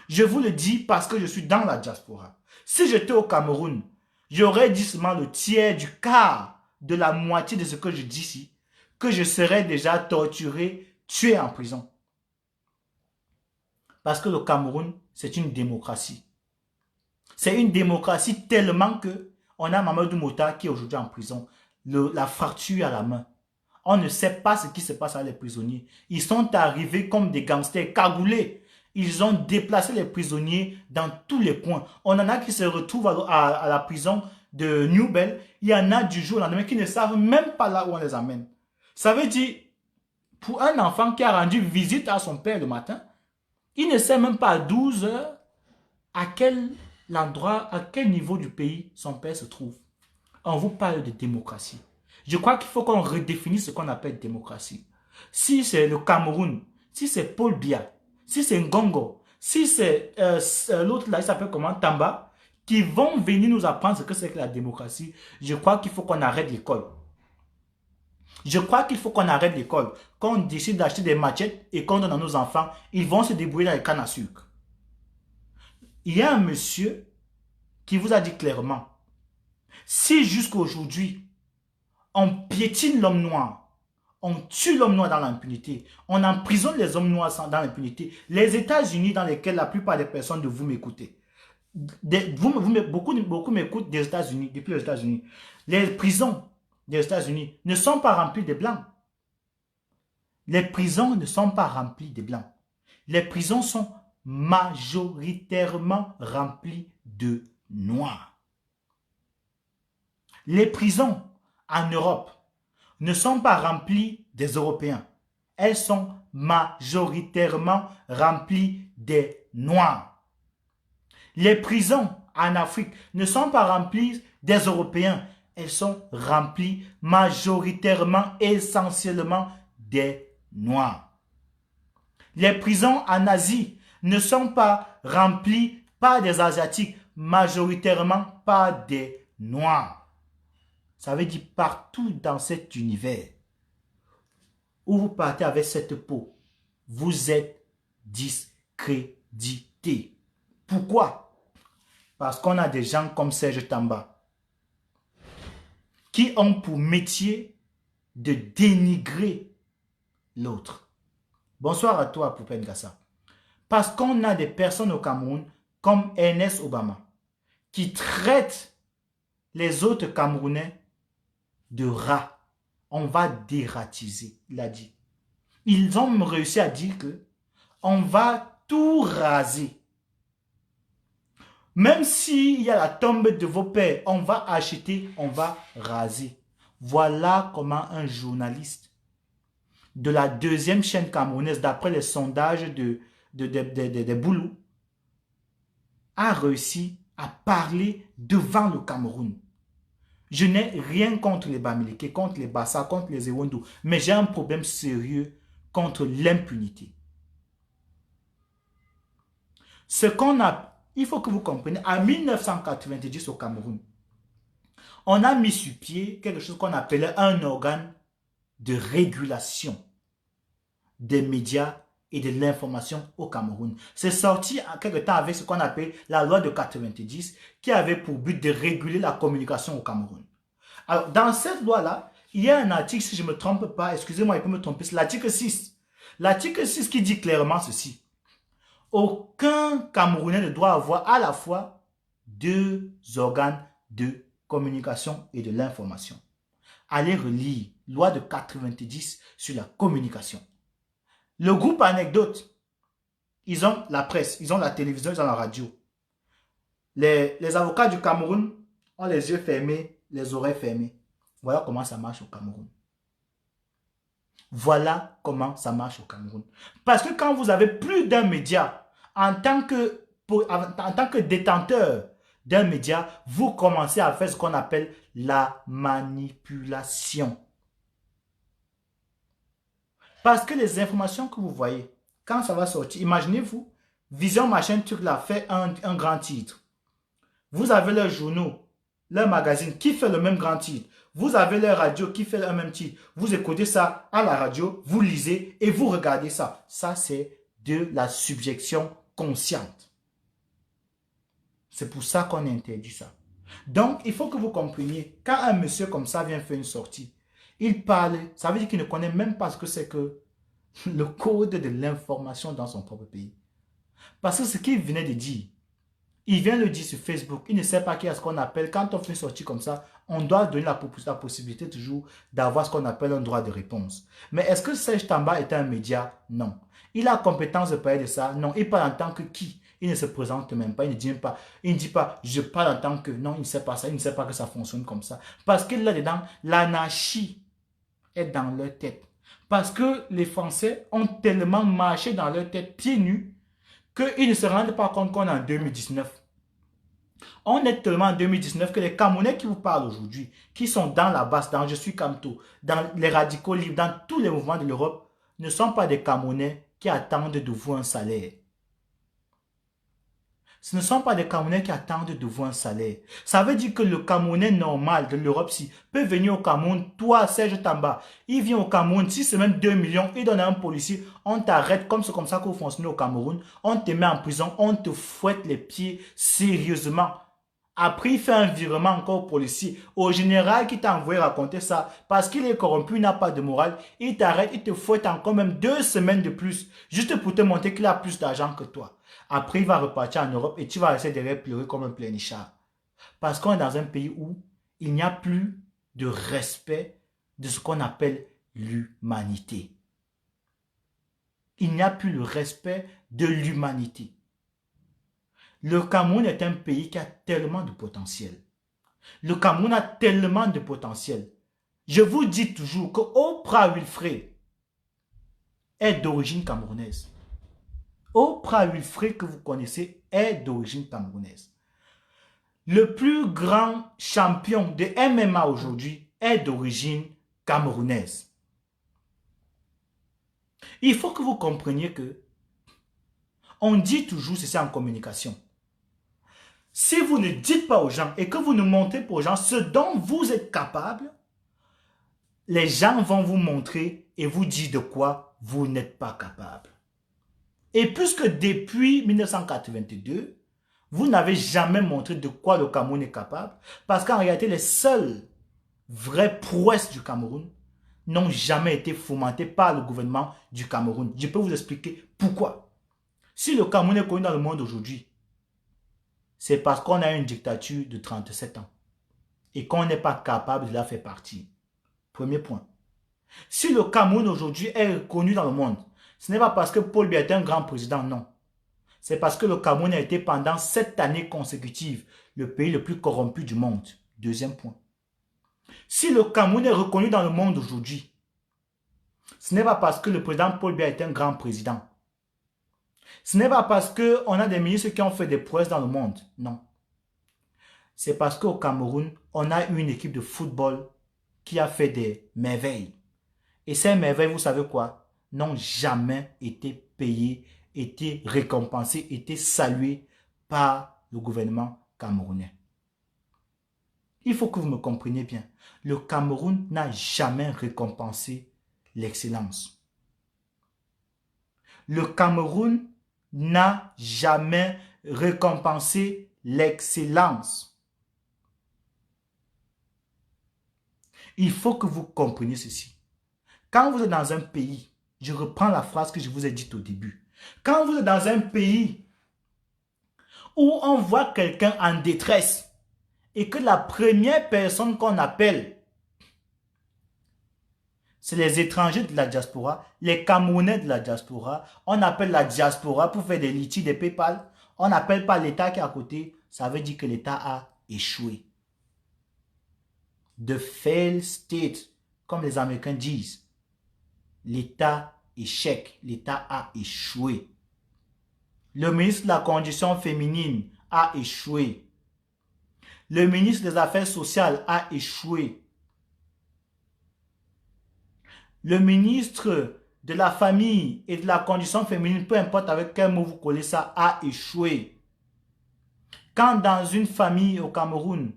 Je vous le dis parce que je suis dans la diaspora. Si j'étais au Cameroun, j'aurais dit seulement le tiers du quart de la moitié de ce que je dis ici, que je serais déjà torturé, tué en prison. Parce que le Cameroun, c'est une démocratie. C'est une démocratie tellement que on a Mamadou Mota qui est aujourd'hui en prison, la fracture à la main. On ne sait pas ce qui se passe avec les prisonniers. Ils sont arrivés comme des gangsters cagoulés. Ils ont déplacé les prisonniers dans tous les coins. On en a qui se retrouvent à la prison de New Bell. Il y en a du jour au lendemain qui ne savent même pas là où on les amène. Ça veut dire, pour un enfant qui a rendu visite à son père le matin, il ne sait même pas à 12 heures à quel endroit, à quel niveau du pays son père se trouve. On vous parle de démocratie. Je crois qu'il faut qu'on redéfinisse ce qu'on appelle démocratie. Si c'est le Cameroun, si c'est Paul Biya, si c'est Ngongo, si c'est l'autre là, il s'appelle comment, Tamba, qui vont venir nous apprendre ce que c'est que la démocratie, je crois qu'il faut qu'on arrête l'école. Je crois qu'il faut qu'on arrête l'école. Quand on décide d'acheter des machettes et qu'on donne à nos enfants, ils vont se débrouiller dans les cannes à sucre. Il y a un monsieur qui vous a dit clairement, si jusqu'à aujourd'hui, on piétine l'homme noir, on tue l'homme noir dans l'impunité, on emprisonne les hommes noirs dans l'impunité, les États-Unis dans lesquels la plupart des personnes de vous m'écoutez, beaucoup m'écoutent des États-Unis, depuis les États-Unis, les prisons des États-Unis ne sont pas remplies de blancs. Les prisons ne sont pas remplies de blancs. Les prisons sont majoritairement remplies de noirs. Les prisons en Europe ne sont pas remplies des Européens. Elles sont majoritairement remplies des Noirs. Les prisons en Afrique ne sont pas remplies des Européens. Elles sont remplies majoritairement, essentiellement des Noirs. Les prisons en Asie ne sont pas remplies par des Asiatiques, majoritairement par des Noirs. Ça veut dire partout dans cet univers où vous partez avec cette peau, vous êtes discrédité. Pourquoi? Parce qu'on a des gens comme Serge Tamba qui ont pour métier de dénigrer l'autre. Bonsoir à toi, Poupin Gassa. Parce qu'on a des personnes au Cameroun comme Ernest Obama qui traitent les autres Camerounais de rats. On va dératiser, il a dit. Ils ont réussi à dire que on va tout raser. Même s'il y a la tombe de vos pères, on va acheter, on va raser. Voilà comment un journaliste de la deuxième chaîne camerounaise, d'après les sondages de Boulou, a réussi à parler devant le Cameroun. Je n'ai rien contre les Bamileke, contre les Bassa, contre les Ewondo, mais j'ai un problème sérieux contre l'impunité. Ce qu'on a, il faut que vous compreniez, en 1990 au Cameroun, on a mis sur pied quelque chose qu'on appelait un organe de régulation des médias et de l'information au Cameroun. C'est sorti en quelque temps avec ce qu'on appelle la loi de 90 qui avait pour but de réguler la communication au Cameroun. Alors, dans cette loi-là, il y a un article, si je ne me trompe pas, excusez-moi, il peut me tromper, c'est l'article 6. L'article 6 qui dit clairement ceci. Aucun Camerounais ne doit avoir à la fois deux organes de communication et de l'information. Allez relire loi de 90 sur la communication. Le groupe Anecdote, ils ont la presse, ils ont la télévision, ils ont la radio. Les avocats du Cameroun ont les yeux fermés, les oreilles fermées. Voilà comment ça marche au Cameroun. Voilà comment ça marche au Cameroun. Parce que quand vous avez plus d'un média, en tant que détenteur d'un média, vous commencez à faire ce qu'on appelle la manipulation. Parce que les informations que vous voyez, quand ça va sortir, imaginez-vous, Vision Machin Truc là fait un grand titre. Vous avez leurs journaux, leur magazine qui fait le même grand titre. Vous avez leur radio qui fait le même titre. Vous écoutez ça à la radio, vous lisez et vous regardez ça. Ça, c'est de la subjection consciente. C'est pour ça qu'on interdit ça. Donc, il faut que vous compreniez, quand un monsieur comme ça vient faire une sortie, il parle, ça veut dire qu'il ne connaît même pas ce que c'est que le code de l'information dans son propre pays. Parce que ce qu'il venait de dire, il vient le dire sur Facebook, il ne sait pas qu'il y a ce qu'on appelle, quand on fait une sortie comme ça, on doit donner la possibilité toujours d'avoir ce qu'on appelle un droit de réponse. Mais est-ce que Serge Tamba est un média? Non. Il a compétence de parler de ça? Non. Il parle en tant que qui? Il ne se présente même pas, il ne dit pas, je parle en tant que, non, il ne sait pas ça, il ne sait pas que ça fonctionne comme ça. Parce que là-dedans, l'anarchie est dans leur tête. Parce que les Français ont tellement marché dans leur tête pieds nus qu'ils ne se rendent pas compte qu'on est en 2019. On est tellement en 2019 que les Camerounais qui vous parlent aujourd'hui, qui sont dans la base, dans Je suis Camto, dans les radicaux libres, dans tous les mouvements de l'Europe, ne sont pas des Camerounais qui attendent de vous un salaire. Ce ne sont pas des Camerounais qui attendent de vous un salaire. Ça veut dire que le Camerounais normal de l'Europe peut venir au Cameroun. Toi, Serge Tamba, il vient au Cameroun, si c'est même 2 millions, il donne à un policier, on t'arrête comme c'est comme ça que vous fonctionnez au Cameroun, on te met en prison, on te fouette les pieds sérieusement. Après, il fait un virement encore au policier, au général qui t'a envoyé raconter ça, parce qu'il est corrompu, il n'a pas de morale, il t'arrête, il te fouette encore même 2 semaines de plus, juste pour te montrer qu'il a plus d'argent que toi. Après, il va repartir en Europe et tu vas rester derrière pleurer comme un pleinichard. Parce qu'on est dans un pays où il n'y a plus de respect de ce qu'on appelle l'humanité. Il n'y a plus le respect de l'humanité. Le Cameroun est un pays qui a tellement de potentiel. Le Cameroun a tellement de potentiel. Je vous dis toujours que Oprah Winfrey est d'origine camerounaise. Oprah Winfrey que vous connaissez est d'origine camerounaise. Le plus grand champion de MMA aujourd'hui est d'origine camerounaise. Il faut que vous compreniez que on dit toujours ceci en communication. Si vous ne dites pas aux gens et que vous ne montrez pas aux gens ce dont vous êtes capable, les gens vont vous montrer et vous dire de quoi vous n'êtes pas capable. Et puisque depuis 1982, Vous n'avez jamais montré de quoi le Cameroun est capable. Parce qu'en réalité, les seules vraies prouesses du Cameroun n'ont jamais été fomentées par le gouvernement du Cameroun. Je peux vous expliquer pourquoi. Si le Cameroun est connu dans le monde aujourd'hui, c'est parce qu'on a une dictature de 37 ans et qu'on n'est pas capable de la faire partir. Premier point. Si le Cameroun aujourd'hui est reconnu dans le monde, ce n'est pas parce que Paul Biya est un grand président, non. C'est parce que le Cameroun a été pendant 7 années consécutives le pays le plus corrompu du monde. Deuxième point. Si le Cameroun est reconnu dans le monde aujourd'hui, ce n'est pas parce que le président Paul Biya est un grand président. Ce n'est pas parce qu'on a des ministres qui ont fait des prouesses dans le monde, non. C'est parce qu'au Cameroun, on a une équipe de football qui a fait des merveilles. Et ces merveilles, vous savez quoi, n'ont jamais été payées, été récompensées, été saluées par le gouvernement camerounais. Il faut que vous me compreniez bien. Le Cameroun n'a jamais récompensé l'excellence. Le Cameroun n'a jamais récompensé l'excellence. Il faut que vous compreniez ceci. Quand vous êtes dans un pays, je reprends la phrase que je vous ai dite au début. Quand vous êtes dans un pays où on voit quelqu'un en détresse et que la première personne qu'on appelle, c'est les étrangers de la diaspora, les Camerounais de la diaspora, on appelle la diaspora pour faire des litiges, des PayPal, on n'appelle pas l'État qui est à côté, ça veut dire que l'État a échoué. The failed state, comme les Américains disent. L'État échec, l'État a échoué. Le ministre de la Condition féminine a échoué. Le ministre des Affaires sociales a échoué. Le ministre de la Famille et de la Condition féminine, peu importe avec quel mot vous collez ça, a échoué. Quand dans une famille au Cameroun,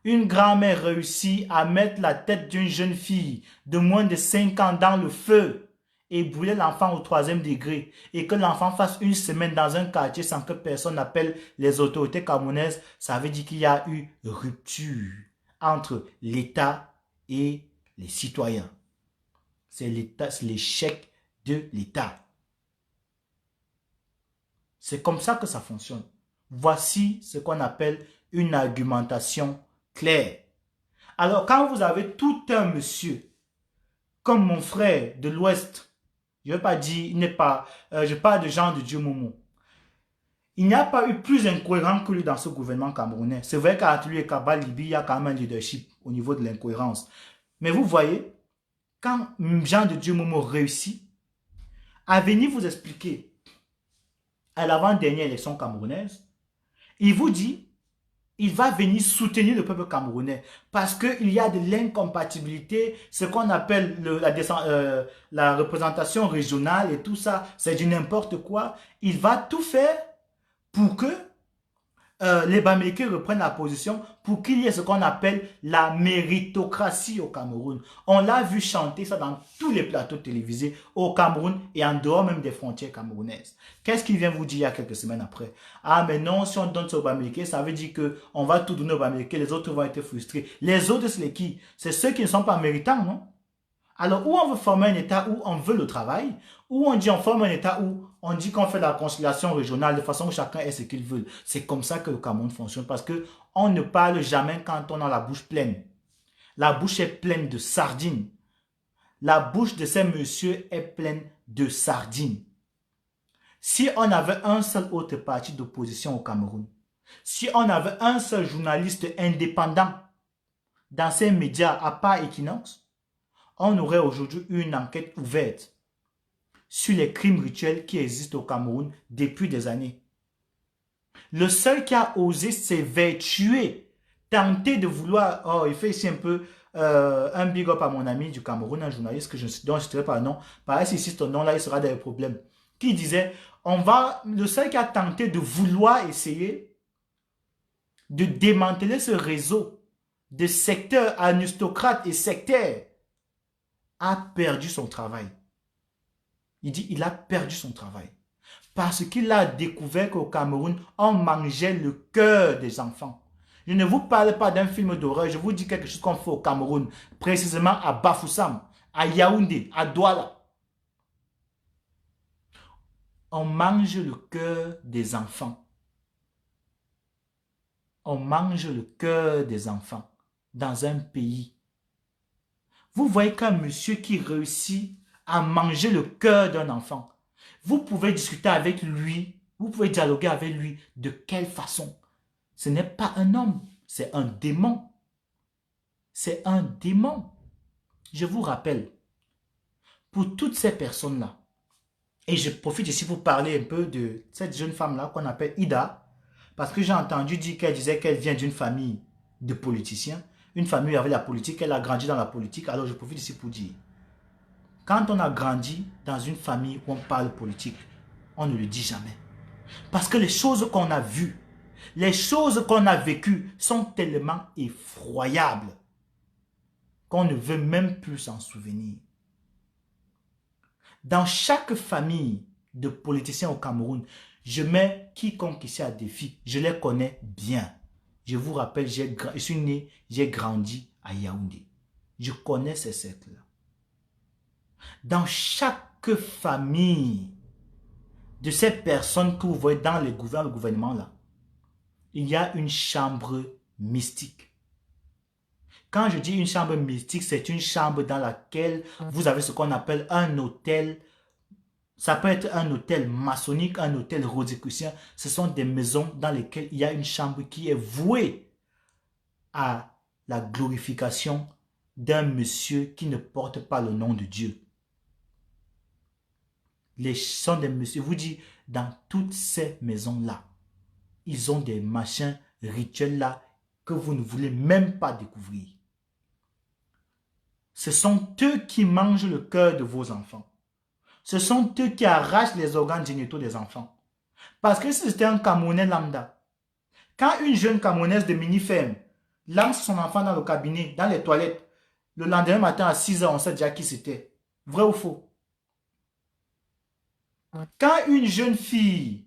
une grand-mère réussit à mettre la tête d'une jeune fille de moins de 5 ans dans le feu et brûler l'enfant au 3e degré et que l'enfant fasse une semaine dans un quartier sans que personne n'appelle les autorités camerounaises, ça veut dire qu'il y a eu rupture entre l'État et les citoyens. C'est l'échec de l'État. C'est comme ça que ça fonctionne. Voici ce qu'on appelle une argumentation claire. Alors, quand vous avez tout un monsieur, comme mon frère de l'Ouest, je ne vais pas dire, il n'est pas, je parle de Jean de Dieu Momo. Il n'y a pas eu plus incohérent que lui dans ce gouvernement camerounais. C'est vrai qu'à lui et Kaba Libi, il y a quand même un leadership au niveau de l'incohérence. Mais vous voyez, quand Jean de Dieu Momo réussit à venir vous expliquer à l'avant-dernière élection camerounaise, il vous dit, il va venir soutenir le peuple camerounais parce qu'il y a de l'incompatibilité, ce qu'on appelle la représentation régionale et tout ça, c'est du n'importe quoi. Il va tout faire pour que les Bamileke reprennent la position pour qu'il y ait ce qu'on appelle la méritocratie au Cameroun. On l'a vu chanter ça dans tous les plateaux télévisés au Cameroun et en dehors même des frontières camerounaises. Qu'est-ce qu'il vient vous dire il y a quelques semaines après? Ah mais non, si on donne ça aux Bamileke, ça veut dire qu'on va tout donner aux Bamileke, les autres vont être frustrés. Les autres, c'est qui? C'est ceux qui ne sont pas méritants, non? Alors, où on veut former un État où on veut le travail, où on dit on forme un État où on dit qu'on fait la conciliation régionale de façon où chacun ait ce qu'il veut. C'est comme ça que le Cameroun fonctionne parce qu'on ne parle jamais quand on a la bouche pleine. La bouche est pleine de sardines. La bouche de ces messieurs est pleine de sardines. Si on avait un seul autre parti d'opposition au Cameroun, si on avait un seul journaliste indépendant dans ces médias à part Equinox, on aurait aujourd'hui une enquête ouverte sur les crimes rituels qui existent au Cameroun depuis des années. Le seul qui a osé s'évertuer, tenter de vouloir... Oh, il fait ici un peu un big up à mon ami du Cameroun, un journaliste dont je ne citerai pas le nom. Pareil, si c'est ton nom là, il sera des problèmes. Qui disait, le seul qui a tenté de vouloir essayer de démanteler ce réseau de secteurs aristocrates et sectaires a perdu son travail. Il dit, il a perdu son travail. Parce qu'il a découvert qu'au Cameroun, on mangeait le cœur des enfants. Je ne vous parle pas d'un film d'horreur, je vous dis quelque chose qu'on fait au Cameroun, précisément à Bafoussam, à Yaoundé, à Douala. On mange le cœur des enfants. On mange le cœur des enfants dans un pays. Vous voyez qu'un monsieur qui réussit à manger le cœur d'un enfant, vous pouvez discuter avec lui, vous pouvez dialoguer avec lui. De quelle façon? Ce n'est pas un homme, c'est un démon. C'est un démon. Je vous rappelle, pour toutes ces personnes-là, et je profite ici pour parler un peu de cette jeune femme-là qu'on appelle Ida, parce que j'ai entendu dire qu'elle disait qu'elle vient d'une famille de politiciens, une famille avec la politique, elle a grandi dans la politique, alors je profite ici pour dire, quand on a grandi dans une famille où on parle politique, on ne le dit jamais. Parce que les choses qu'on a vues, les choses qu'on a vécues sont tellement effroyables qu'on ne veut même plus s'en souvenir. Dans chaque famille de politiciens au Cameroun, je mets quiconque ici à défi, je les connais bien. Je vous rappelle, je suis né, j'ai grandi à Yaoundé. Je connais ces cercles-là. Dans chaque famille de ces personnes que vous voyez dans le gouvernement là, il y a une chambre mystique. Quand je dis une chambre mystique, c'est une chambre dans laquelle vous avez ce qu'on appelle un hôtel. Ça peut être un hôtel maçonnique, un hôtel rosicrucien. Ce sont des maisons dans lesquelles il y a une chambre qui est vouée à la glorification d'un monsieur qui ne porte pas le nom de Dieu. Les sont des messieurs, je vous dis, dans toutes ces maisons-là, ils ont des machins rituels là que vous ne voulez même pas découvrir. Ce sont eux qui mangent le cœur de vos enfants. Ce sont eux qui arrachent les organes génitaux des enfants. Parce que si c'était un Camerounais lambda, quand une jeune Camerounaise de mini-ferme lance son enfant dans le cabinet, dans les toilettes, le lendemain matin à 6 h, on sait déjà qui c'était. Vrai ou faux? Quand une jeune fille,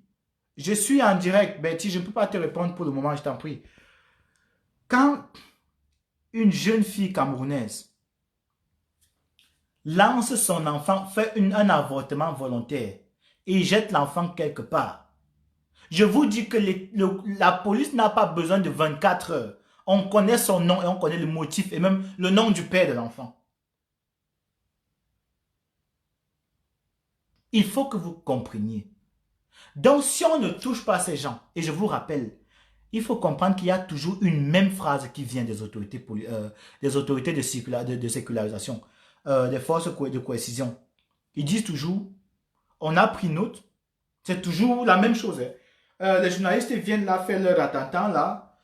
je suis en direct, Betty, je ne peux pas te répondre pour le moment, je t'en prie. Quand une jeune fille camerounaise lance son enfant, fait un avortement volontaire et jette l'enfant quelque part, je vous dis que la police n'a pas besoin de 24 heures. On connaît son nom et on connaît le motif et même le nom du père de l'enfant. Il faut que vous compreniez. Donc, si on ne touche pas ces gens, et je vous rappelle, il faut comprendre qu'il y a toujours une même phrase qui vient des autorités de sécularisation, des forces de coercition. Ils disent toujours, on a pris note, c'est toujours la même chose. Les journalistes viennent là faire leur attentat, là.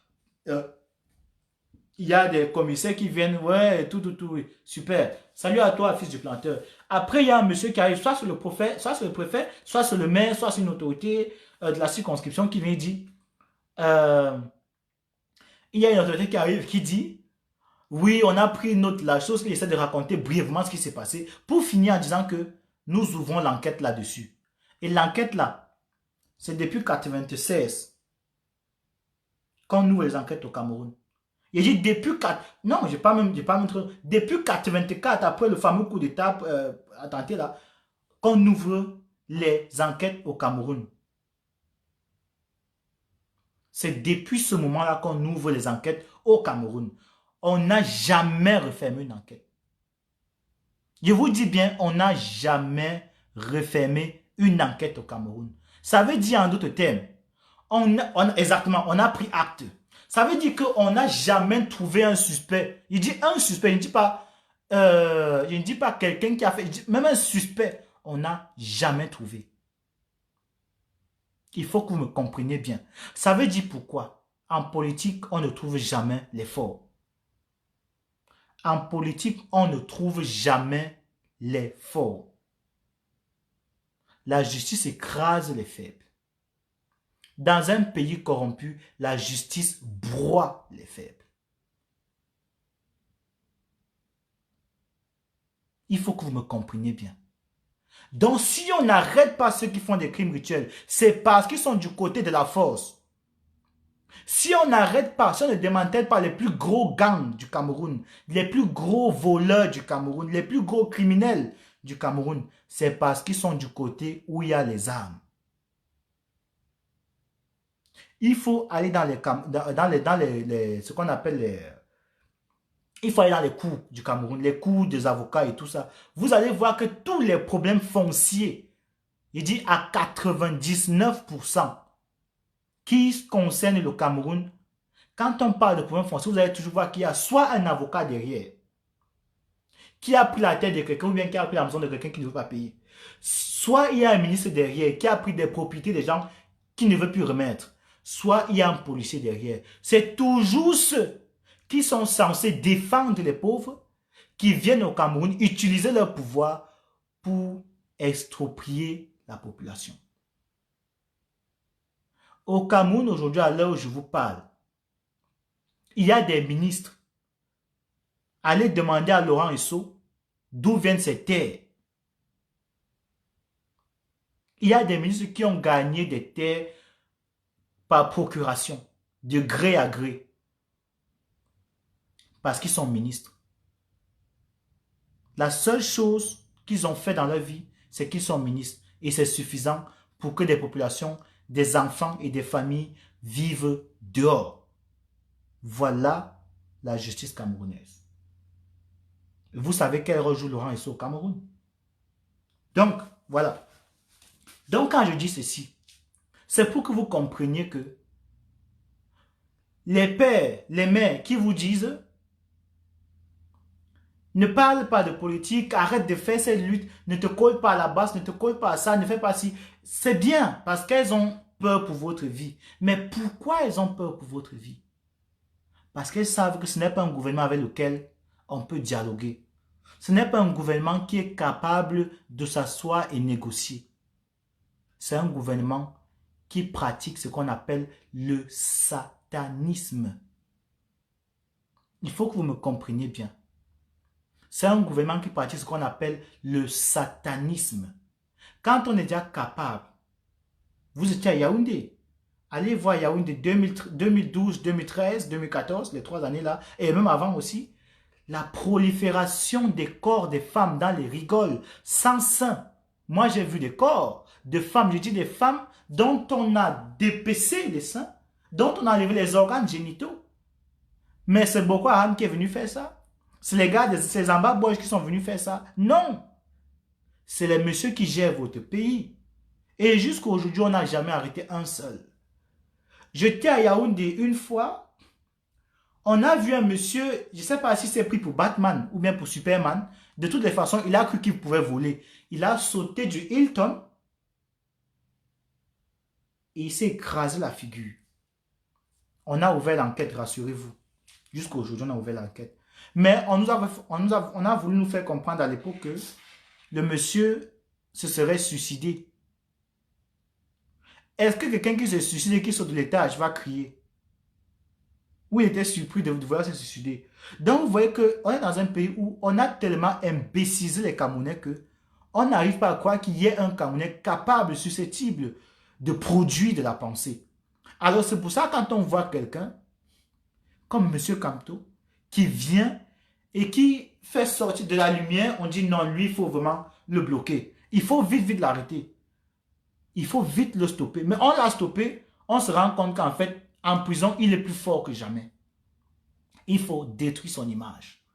Il y a des commissaires qui viennent, ouais, tout, oui, super. Salut à toi, fils du planteur. Après, il y a un monsieur qui arrive, soit c'est le préfet, soit c'est le maire, soit c'est une autorité de la circonscription qui vient dire, il y a une autorité qui arrive qui dit, oui, on a pris note de la chose qu'il essaie de raconter brièvement ce qui s'est passé pour finir en disant que nous ouvrons l'enquête là-dessus. Et l'enquête là, c'est depuis 1996 qu'on ouvre les enquêtes au Cameroun. Et j'ai dit depuis 4, non, j'ai pas montré, depuis 84, après le fameux coup d'état attenté là, qu'on ouvre les enquêtes au Cameroun. C'est depuis ce moment-là qu'on ouvre les enquêtes au Cameroun. On n'a jamais refermé une enquête. Je vous dis bien, on n'a jamais refermé une enquête au Cameroun. Ça veut dire en d'autres termes, exactement, on a pris acte. Ça veut dire qu'on n'a jamais trouvé un suspect. Il dit un suspect, je ne dis pas quelqu'un qui a fait, même un suspect, on n'a jamais trouvé. Il faut que vous me compreniez bien. Ça veut dire pourquoi? En politique, on ne trouve jamais les forts. En politique, on ne trouve jamais les forts. La justice écrase les faibles. Dans un pays corrompu, la justice broie les faibles. Il faut que vous me compreniez bien. Donc, si on n'arrête pas ceux qui font des crimes rituels, c'est parce qu'ils sont du côté de la force. Si on n'arrête pas, si on ne démantèle pas les plus gros gangs du Cameroun, les plus gros voleurs du Cameroun, les plus gros criminels du Cameroun, c'est parce qu'ils sont du côté où il y a les armes. Il faut aller dans ce qu'on appelle les... Il faut aller dans les cours du Cameroun, les cours des avocats et tout ça. Vous allez voir que tous les problèmes fonciers, il dit à 99%, qui concernent le Cameroun, quand on parle de problèmes fonciers, vous allez toujours voir qu'il y a soit un avocat derrière, qui a pris la tête de quelqu'un ou bien qui a pris la maison de quelqu'un qui ne veut pas payer. Soit il y a un ministre derrière qui a pris des propriétés des gens qui ne veut plus remettre. Soit il y a un policier derrière. C'est toujours ceux qui sont censés défendre les pauvres qui viennent au Cameroun utiliser leur pouvoir pour exproprier la population. Au Cameroun, aujourd'hui, à l'heure où je vous parle, il y a des ministres. Allez demander à Laurent Esso d'où viennent ces terres. Il y a des ministres qui ont gagné des terres par procuration, de gré à gré, parce qu'ils sont ministres. La seule chose qu'ils ont fait dans leur vie, c'est qu'ils sont ministres. Et c'est suffisant pour que des populations, des enfants et des familles vivent dehors. Voilà la justice camerounaise. Vous savez quel rôle joue Laurent Esso au Cameroun? Donc, voilà. Donc, quand je dis ceci, c'est pour que vous compreniez que les pères, les mères qui vous disent ne parle pas de politique, arrête de faire cette lutte, ne te colle pas à la base, ne te colle pas à ça, ne fais pas ci. C'est bien parce qu'elles ont peur pour votre vie. Mais pourquoi elles ont peur pour votre vie? Parce qu'elles savent que ce n'est pas un gouvernement avec lequel on peut dialoguer. Ce n'est pas un gouvernement qui est capable de s'asseoir et négocier. C'est un gouvernement qui pratique ce qu'on appelle le satanisme. Il faut que vous me compreniez bien. C'est un gouvernement qui pratique ce qu'on appelle le satanisme. Quand on est déjà capable, vous étiez à Yaoundé, allez voir Yaoundé 2012, 2013, 2014, les 3 années là, et même avant aussi, la prolifération des corps des femmes dans les rigoles, sans sein. Moi j'ai vu des corps de femmes, je dis des femmes dont on a dépecé les seins, dont on a enlevé les organes génitaux. Mais c'est Boko Haram qui est venu faire ça. C'est les gars, ces Zamba Boys qui sont venus faire ça. Non. C'est les messieurs qui gèrent votre pays. Et jusqu'à aujourd'hui, on n'a jamais arrêté un seul. J'étais à Yaoundé une fois. On a vu un monsieur, je ne sais pas si c'est pris pour Batman ou bien pour Superman. De toutes les façons, il a cru qu'il pouvait voler. Il a sauté du Hilton. Et il s'est écrasé la figure. On a ouvert l'enquête, rassurez-vous. Jusqu'à aujourd'hui, on a ouvert l'enquête. Mais on a voulu nous faire comprendre à l'époque que le monsieur se serait suicidé. Est-ce que quelqu'un qui se suicide et qui saute de l'étage va crier? Ou il était surpris de voir se suicider? Donc vous voyez qu'on est dans un pays où on a tellement imbécisé les Camerounais que on n'arrive pas à croire qu'il y ait un Camerounais capable, susceptible de produire de la pensée. Alors c'est pour ça quand on voit quelqu'un comme M. Kamto qui vient et qui fait sortir de la lumière, on dit non, lui, il faut vraiment le bloquer. Il faut vite l'arrêter. Il faut vite le stopper. Mais on l'a stoppé, on se rend compte qu'en fait, en prison, il est plus fort que jamais. Il faut détruire son image.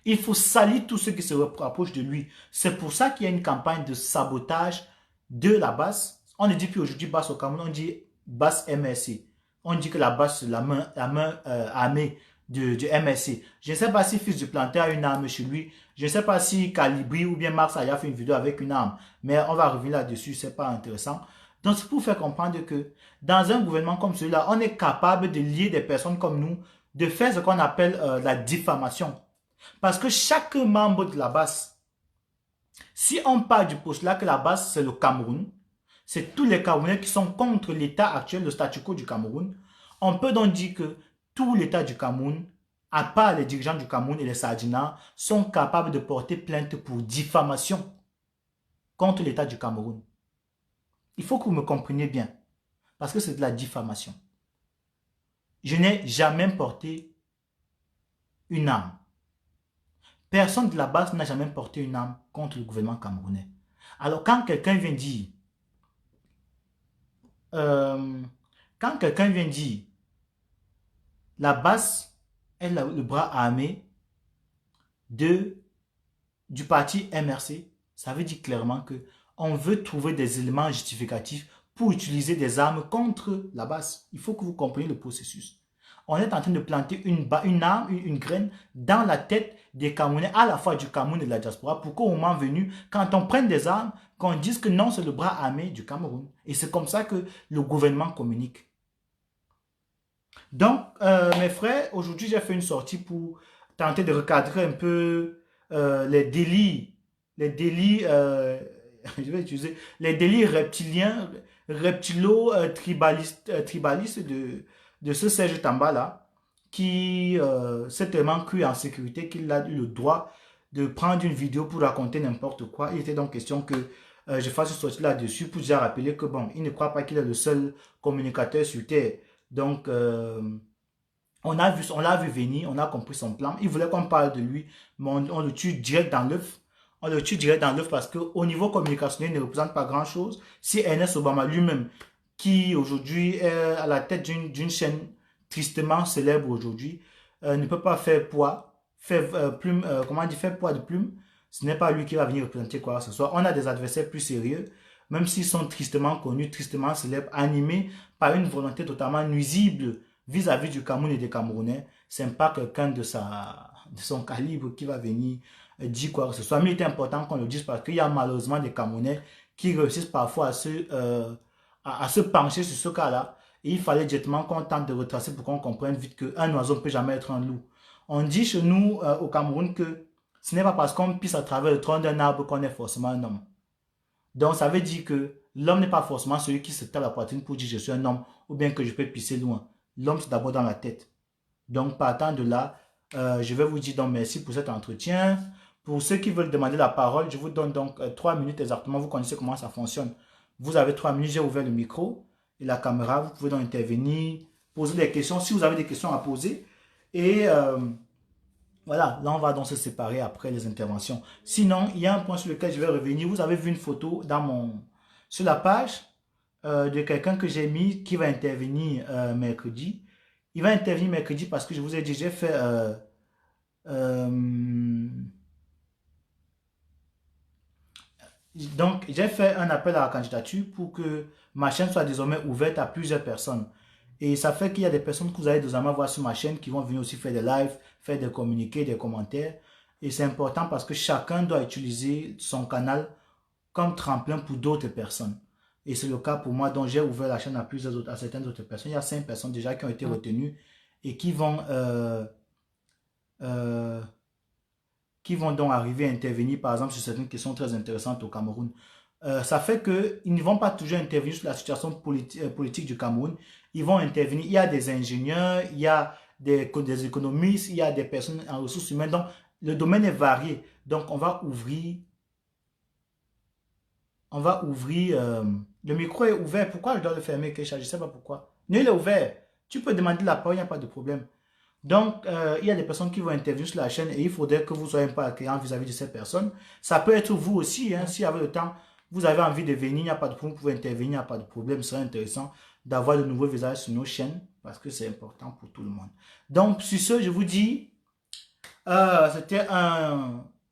Il faut salir tous ceux qui se rapprochent de lui. C'est pour ça qu'il y a une campagne de sabotage de la base. On ne dit plus aujourd'hui base au Cameroun, on dit base MRC. On dit que la base, c'est la main armée du MSC. Je ne sais pas si Fils du Planté a une arme chez lui. Je ne sais pas si Calibri ou bien Max a fait une vidéo avec une arme. Mais on va revenir là-dessus, c'est pas intéressant. Donc c'est pour faire comprendre que dans un gouvernement comme celui-là, on est capable de lier des personnes comme nous, de faire ce qu'on appelle la diffamation. Parce que chaque membre de la base, si on parle du postulat que la base c'est le Cameroun, c'est tous les Camerounais qui sont contre l'état actuel, le statu quo du Cameroun, on peut donc dire que tout l'État du Cameroun, à part les dirigeants du Cameroun et les Sardinats, sont capables de porter plainte pour diffamation. contre l'État du Cameroun. Il faut que vous me compreniez bien, parce que c'est de la diffamation. Je n'ai jamais porté une arme. Personne de la base n'a jamais porté une arme contre le gouvernement camerounais. Alors quand quelqu'un vient dire, euh, la base est le bras armé du parti MRC, ça veut dire clairement que on veut trouver des éléments justificatifs pour utiliser des armes contre la base. Il faut que vous compreniez le processus. On est en train de planter une arme, une graine dans la tête des Camerounais, à la fois du Cameroun et de la diaspora, pour qu'au moment venu, quand on prenne des armes, qu'on dise que non, c'est le bras armé du Cameroun. Et c'est comme ça que le gouvernement communique. Donc, mes frères, aujourd'hui, j'ai fait une sortie pour tenter de recadrer un peu les délits, je vais utiliser, les délits reptiliens, tribalistes de ce Serge Tamba-là, qui s'est tellement cru en sécurité qu'il a eu le droit de prendre une vidéo pour raconter n'importe quoi. Il était donc question que je fasse une sortie là-dessus pour déjà rappeler que bon, il ne croit pas qu'il est le seul communicateur sur Terre. Donc, on l'a vu venir, on a compris son plan. Il voulait qu'on parle de lui, mais on le tue direct dans l'œuf. On le tue direct dans l'œuf parce qu'au niveau communicationnel, il ne représente pas grand-chose. Si Ernest Obama lui-même, qui aujourd'hui est à la tête d'une chaîne tristement célèbre aujourd'hui, ne peut pas faire poids, faire poids de plume, ce n'est pas lui qui va venir représenter quoi que ce soit. On a des adversaires plus sérieux, même s'ils sont tristement connus, tristement célèbres, animés par une volonté totalement nuisible vis-à-vis du Cameroun et des Camerounais. C'est pas quelqu'un de son calibre qui va venir dire quoi que ce soit. Mais il est important qu'on le dise parce qu'il y a malheureusement des Camerounais qui réussissent parfois à se pencher sur ce cas-là. Et il fallait directement qu'on tente de retracer pour qu'on comprenne vite qu'un oiseau ne peut jamais être un loup. On dit chez nous au Cameroun que ce n'est pas parce qu'on pisse à travers le tronc d'un arbre qu'on est forcément un homme. Donc ça veut dire que l'homme n'est pas forcément celui qui se tape la poitrine pour dire je suis un homme ou bien que je peux pisser loin. L'homme c'est d'abord dans la tête. Donc partant de là, je vais vous dire donc merci pour cet entretien. Pour ceux qui veulent demander la parole, je vous donne donc 3 minutes exactement. Vous connaissez comment ça fonctionne. Vous avez 3 minutes, j'ai ouvert le micro et la caméra. Vous pouvez donc intervenir, poser des questions si vous avez des questions à poser. Et voilà, là on va donc se séparer après les interventions. Sinon, il y a un point sur lequel je vais revenir. Vous avez vu une photo sur la page de quelqu'un que j'ai mis qui va intervenir mercredi. Il va intervenir mercredi parce que je vous ai dit, j'ai fait donc j'ai fait un appel à la candidature pour que ma chaîne soit désormais ouverte à plusieurs personnes. Et ça fait qu'il y a des personnes que vous allez désormais voir sur ma chaîne qui vont venir aussi faire des lives, faire des communiqués, des commentaires. Et c'est important parce que chacun doit utiliser son canal comme tremplin pour d'autres personnes. Et c'est le cas pour moi, donc j'ai ouvert la chaîne à certaines autres personnes. Il y a 5 personnes déjà qui ont été retenues et qui vont donc arriver à intervenir, par exemple, sur certaines questions très intéressantes au Cameroun. Ça fait qu'ils ne vont pas toujours intervenir sur la situation politique du Cameroun. Ils vont intervenir. Il y a des ingénieurs, il y a des économistes, il y a des personnes en ressources humaines. Donc, le domaine est varié. Donc, on va ouvrir. Le micro est ouvert. Pourquoi je dois le fermer, Keisha? Je ne sais pas pourquoi. Non, il est ouvert. Tu peux demander la parole, il n'y a pas de problème. Donc, il y a des personnes qui vont intervenir sur la chaîne et il faudrait que vous soyez un peu accueillant vis-à-vis de ces personnes. Ça peut être vous aussi, hein, si avec le temps, vous avez envie de venir, il n'y a pas de problème, vous pouvez intervenir, il n'y a pas de problème. Ce serait intéressant d'avoir de nouveaux visages sur nos chaînes parce que c'est important pour tout le monde. Donc, sur ce, je vous dis, c'était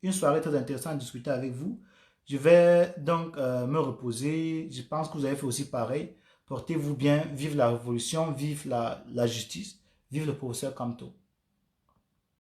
une soirée très intéressante à discuter avec vous. Je vais donc me reposer. Je pense que vous avez fait aussi pareil. Portez-vous bien, vive la révolution, vive la justice, vive le professeur Kamto.